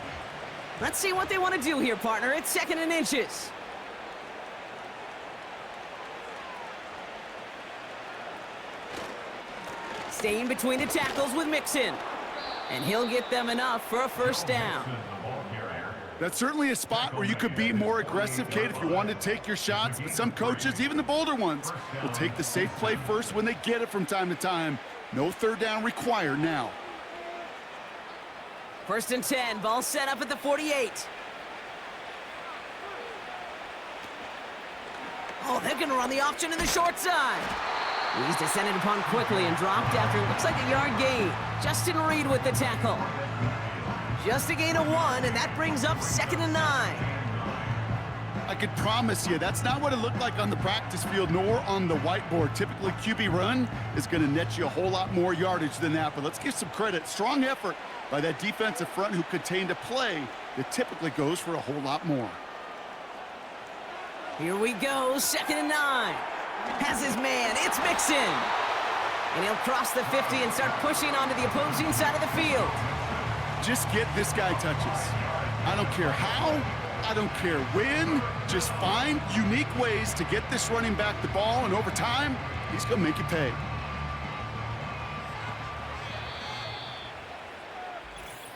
B: Let's see what they want to do here, partner. It's 2nd and inches. Staying between the tackles with Mixon. And he'll get them enough for a first down.
C: That's certainly a spot where you could be more aggressive, Kate, if you wanted to take your shots. But some coaches, even the bolder ones, will take the safe play first when they get it from time to time. No third down required now.
B: 1st and 10, ball set up at the 48. Oh, they're gonna run the option in the short side. He's descended upon quickly and dropped after it looks like a yard gain. Justin Reed with the tackle. Just a gain of 1, and that brings up 2nd and 9.
C: I could promise you that's not what it looked like on the practice field nor on the whiteboard. Typically, QB run is going to net you a whole lot more yardage than that, but let's give some credit. Strong effort by that defensive front who contained a play that typically goes for a whole lot more.
B: Here we go, 2nd and 9. Has his man, it's Mixon. And he'll cross the 50 and start pushing onto the opposing side of the field.
C: Just get this guy touches. I don't care how, I don't care when. Just find unique ways to get this running back the ball, and over time, he's going to make you pay.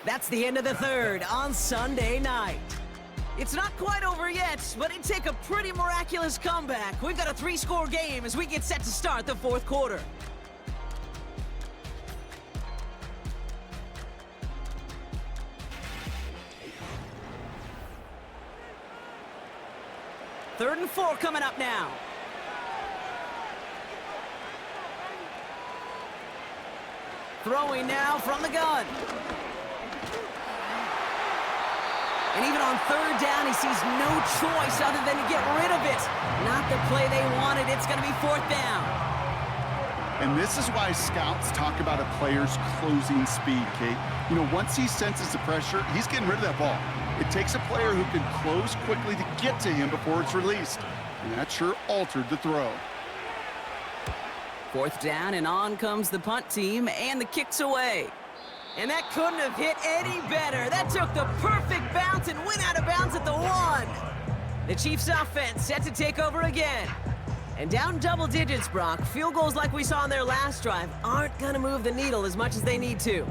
B: That's the end of the 3rd on Sunday night. It's not quite over yet, but it'd take a pretty miraculous comeback. We've got a 3-score game as we get set to start the 4th quarter. Third and 4 coming up now. Throwing now from the gun. And even on 3rd down, he sees no choice other than to get rid of it. Not the play they wanted. It's going to be 4th down.
C: And this is why scouts talk about a player's closing speed, Kate. You know, once he senses the pressure, he's getting rid of that ball. It takes a player who can close quickly to get to him before it's released. And that sure altered the throw.
B: 4th down, and on comes the punt team, and the kick's away. And that couldn't have hit any better. That took the perfect bounce and went out of bounds at the 1. The Chiefs' offense set to take over again. And down double digits, Brock. Field goals like we saw on their last drive aren't going to move the needle as much as they need to.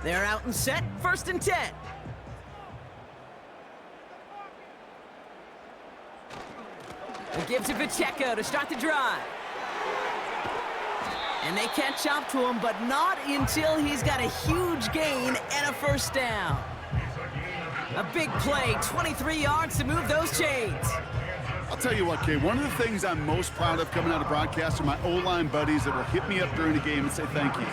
B: They're out and set, 1st and 10. A give to Pacheco to start the drive. And they catch up to him, but not until he's got a huge gain and a 1st down. A big play, 23 yards to move those chains.
C: I'll tell you what, Kate, one of the things I'm most proud of coming out of broadcast are my O-line buddies that will hit me up during the game and say thank you.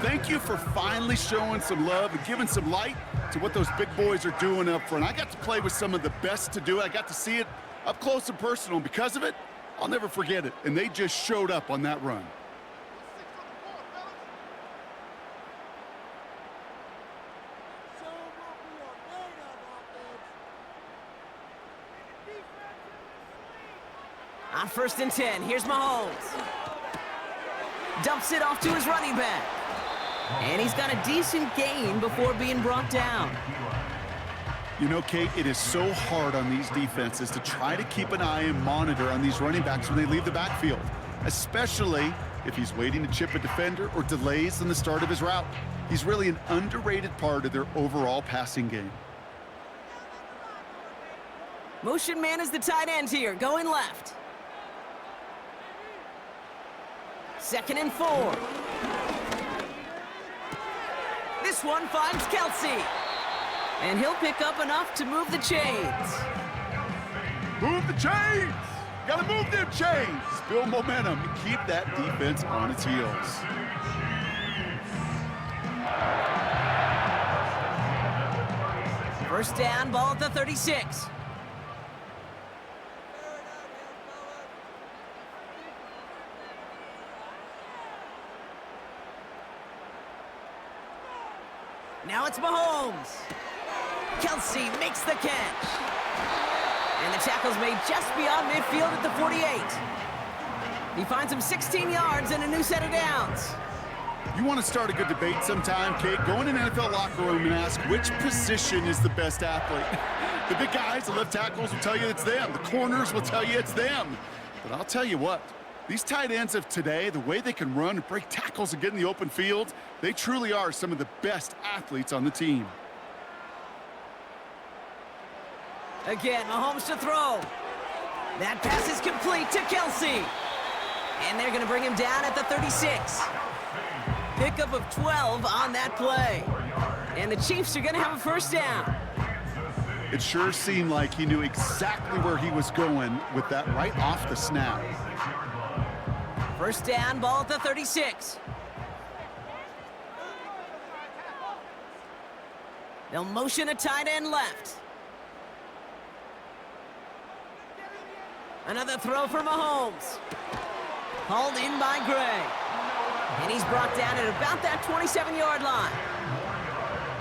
C: Thank you for finally showing some love and giving some light to what those big boys are doing up front. I got to play with some of the best to do it. I got to see it up close and personal, and because of it, I'll never forget it. And they just showed up on that run.
B: On 1st and 10, here's Mahomes. Dumps it off to his running back. And he's got a decent gain before being brought down.
C: You know, Kate, it is so hard on these defenses to try to keep an eye and monitor on these running backs when they leave the backfield, especially if he's waiting to chip a defender or delays in the start of his route. He's really an underrated part of their overall passing game.
B: Motion man is the tight end here, going left. 2nd and 4. This one finds Kelsey. And he'll pick up enough to move the chains.
C: Move the chains! Gotta move them chains! Build momentum and keep that defense on its heels.
B: First down, ball at the 36. Now it's Mahomes. Kelsey makes the catch. And the tackle's made just beyond midfield at the 48. He finds him 16 yards and a new set of downs.
C: You want to start a good debate sometime, Kate? Go in an NFL locker room and ask which position is the best athlete. The big guys, the left tackles will tell you it's them. The corners will tell you it's them. But I'll tell you what, these tight ends of today, the way they can run and break tackles and get in the open field, they truly are some of the best athletes on the team.
B: Again, Mahomes to throw. That pass is complete to Kelsey. And they're going to bring him down at the 36. Pickup of 12 on that play. And the Chiefs are going to have a first down.
C: It sure seemed like he knew exactly where he was going with that right off the snap.
B: First down, ball at the 36. They'll motion a tight end left. Another throw for Mahomes. Hauled in by Gray. And he's brought down at about that 27-yard line.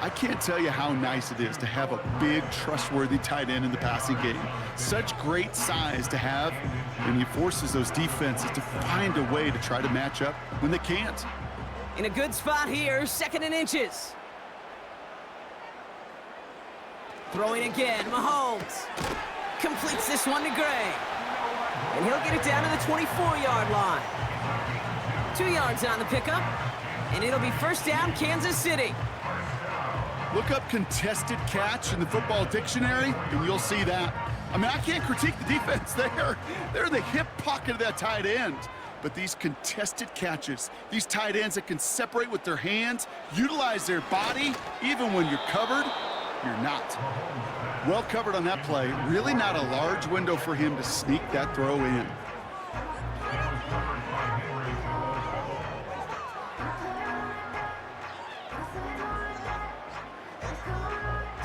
C: I can't tell you how nice it is to have a big, trustworthy tight end in the passing game. Such great size to have, and he forces those defenses to find a way to try to match up when they can't.
B: In a good spot here, 2nd and inches. Throwing again, Mahomes. Completes this one to Gray. And he'll get it down to the 24-yard line. 2 yards on the pickup, and it'll be first down, Kansas City.
C: Look up contested catch in the football dictionary, and you'll see that. I mean, I can't critique the defense there. They're the hip pocket of that tight end. But these contested catches, these tight ends that can separate with their hands, utilize their body, even when you're covered, you're not. Well covered on that play. Really not a large window for him to sneak that throw in.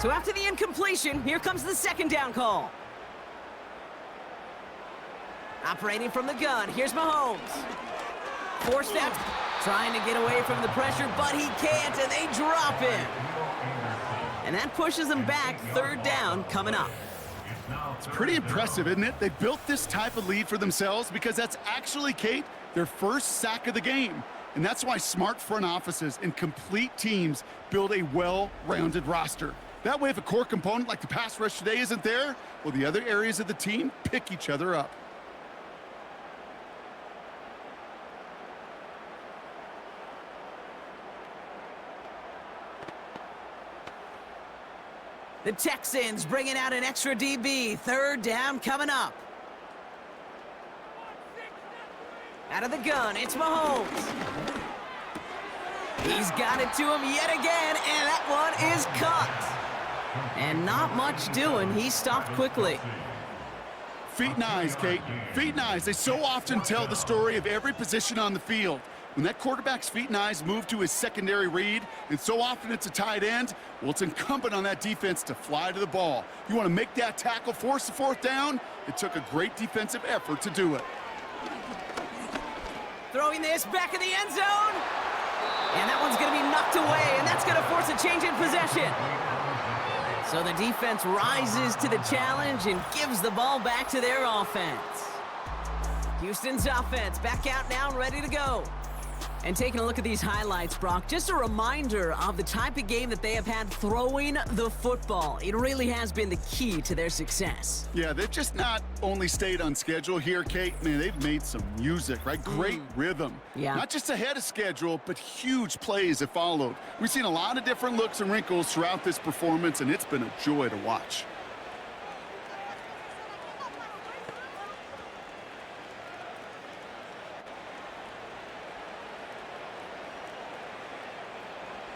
B: So after the incompletion, here comes the 2nd down call. Operating from the gun, here's Mahomes. Forced that, trying to get away from the pressure, but he can't, and they drop him. And that pushes them back, 3rd down coming up.
C: It's pretty impressive, isn't it? They built this type of lead for themselves because that's actually, Kate, their first sack of the game. And that's why smart front offices and complete teams build a well-rounded roster. That way, if a core component like the pass rush today isn't there, well, the other areas of the team pick each other up.
B: The Texans bringing out an extra DB. 3rd down coming up. Out of the gun, it's Mahomes. He's got it to him yet again, and that one is caught. And not much doing. He stopped quickly.
C: Feet and eyes, Kate. Feet and eyes. They so often tell the story of every position on the field. When that quarterback's feet and eyes move to his secondary read, and so often it's a tight end, well, it's incumbent on that defense to fly to the ball. You want to make that tackle, force the 4th down? It took a great defensive effort to do it.
B: Throwing this back in the end zone. And that one's going to be knocked away, and that's going to force a change in possession. So the defense rises to the challenge and gives the ball back to their offense. Houston's offense back out now, ready to go. And taking a look at these highlights, Brock, just a reminder of the type of game that they have had throwing the football. It really has been the key to their success.
C: Yeah, they've just not only stayed on schedule here, Kate. Man, they've made some music, right? Great rhythm.
B: Yeah.
C: Not just ahead of schedule, but huge plays have followed. We've seen a lot of different looks and wrinkles throughout this performance, and it's been a joy to watch.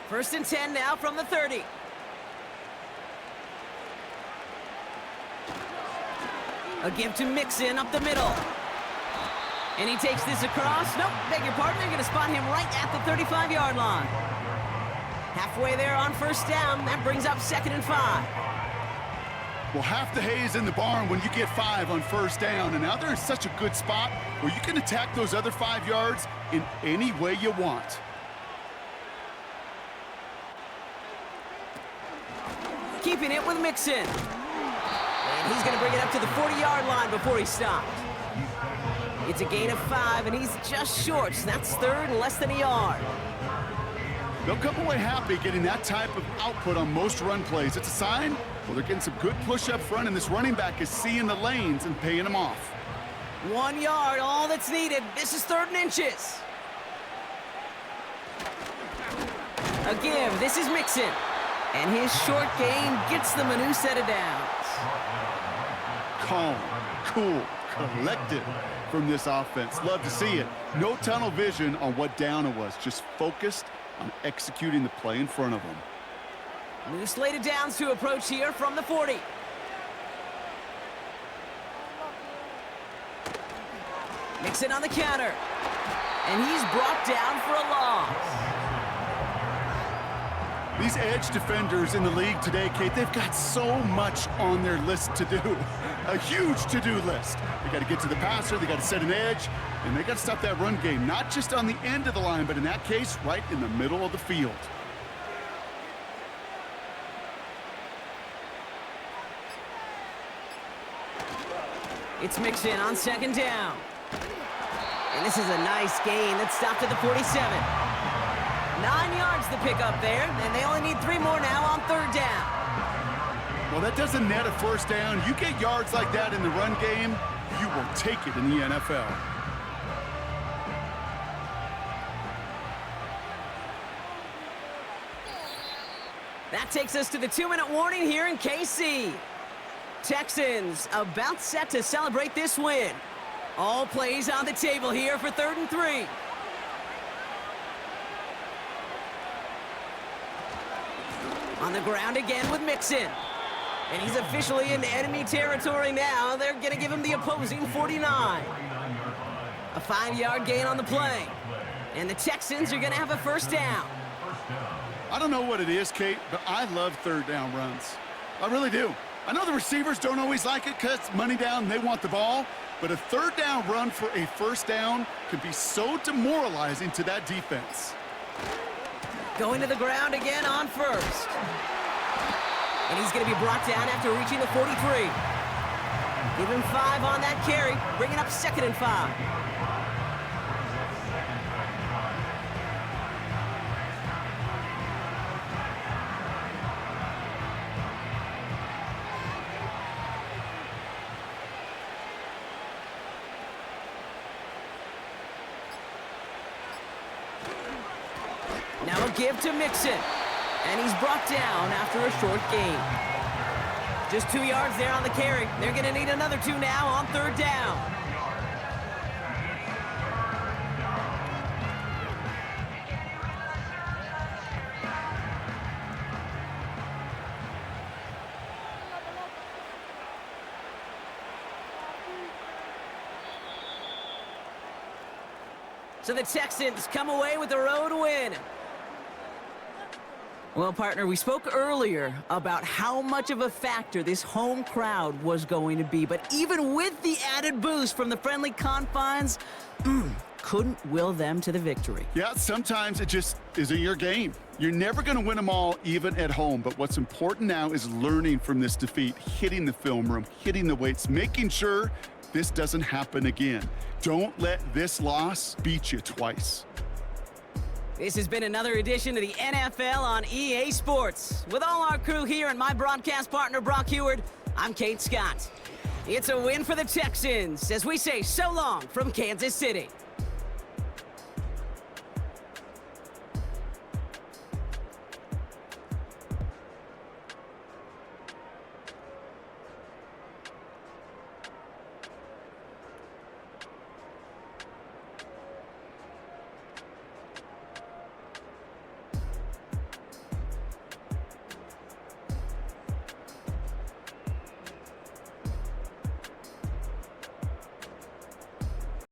B: First and 10 now from the 30. A give to Mixon up the middle. And he takes this across. Nope, beg your pardon. They're going to spot him right at the 35-yard line. Halfway there on first down. That brings up 2nd and 5.
C: Well, half the hay is in the barn when you get 5 on first down. And now they're in such a good spot where you can attack those other 5 yards in any way you want.
B: keeping it with Mixon. And he's going to bring it up to the 40-yard line before he stopped. It's a gain of 5, and he's just short, so that's third and less than a yard.
C: They'll come away happy getting that type of output on most run plays. It's a sign, well, they're getting some good push up front, and this running back is seeing the lanes and paying them off.
B: 1 yard, all that's needed. This is 3rd and inches. A give, this is Mixon. And his short gain gets them a new set of downs.
C: Calm, cool, collected from this offense. Love to see it. No tunnel vision on what down it was, just focused on executing the play in front of them.
B: New slate of downs to approach here from the 40. Mixon on the counter. And he's brought down for a loss.
C: These edge defenders in the league today, Kate, they've got so much on their list to do. A huge to-do list. They got to get to the passer, they got to set an edge, and they got to stop that run game, not just on the end of the line, but in that case, right in the middle of the field.
B: It's Mixon on 2nd down. And this is a nice gain that stopped at the 47. 9 yards to pick up there, and they only need 3 more now on 3rd down.
C: Well, that doesn't net a 1st down. You get yards like that in the run game, you will take it in the NFL.
B: That takes us to the 2-minute warning here in KC. Texans about set to celebrate this win. All plays on the table here for 3rd and 3. On the ground again with Mixon. And he's officially in enemy territory now. They're going to give him the opposing 49. A 5-yard gain on the play. And the Texans are going to have a 1st down.
C: I don't know what it is, Kate, but I love 3rd down runs. I really do. I know the receivers don't always like it because money down, they want the ball. But a 3rd down run for a 1st down can be so demoralizing to that defense.
B: Going to the ground again on 1st. And he's going to be brought down after reaching the 43. Give him 5 on that carry, bringing up 2nd and 5. Now a give to Mixon. And he's brought down after a short gain. Just 2 yards there on the carry. They're going to need another 2 now on 3rd down. So the Texans come away with the road win. Well, partner, we spoke earlier about how much of a factor this home crowd was going to be. But even with the added boost from the friendly confines, couldn't will them to the victory.
C: Yeah, sometimes it just isn't your game. You're never going to win them all, even at home. But what's important now is learning from this defeat, hitting the film room, hitting the weights, making sure this doesn't happen again. Don't let this loss beat you twice.
B: This has been another edition of the NFL on EA Sports. With all our crew here and my broadcast partner, Brock Heward, I'm Kate Scott. It's a win for the Texans as we say so long from Kansas City.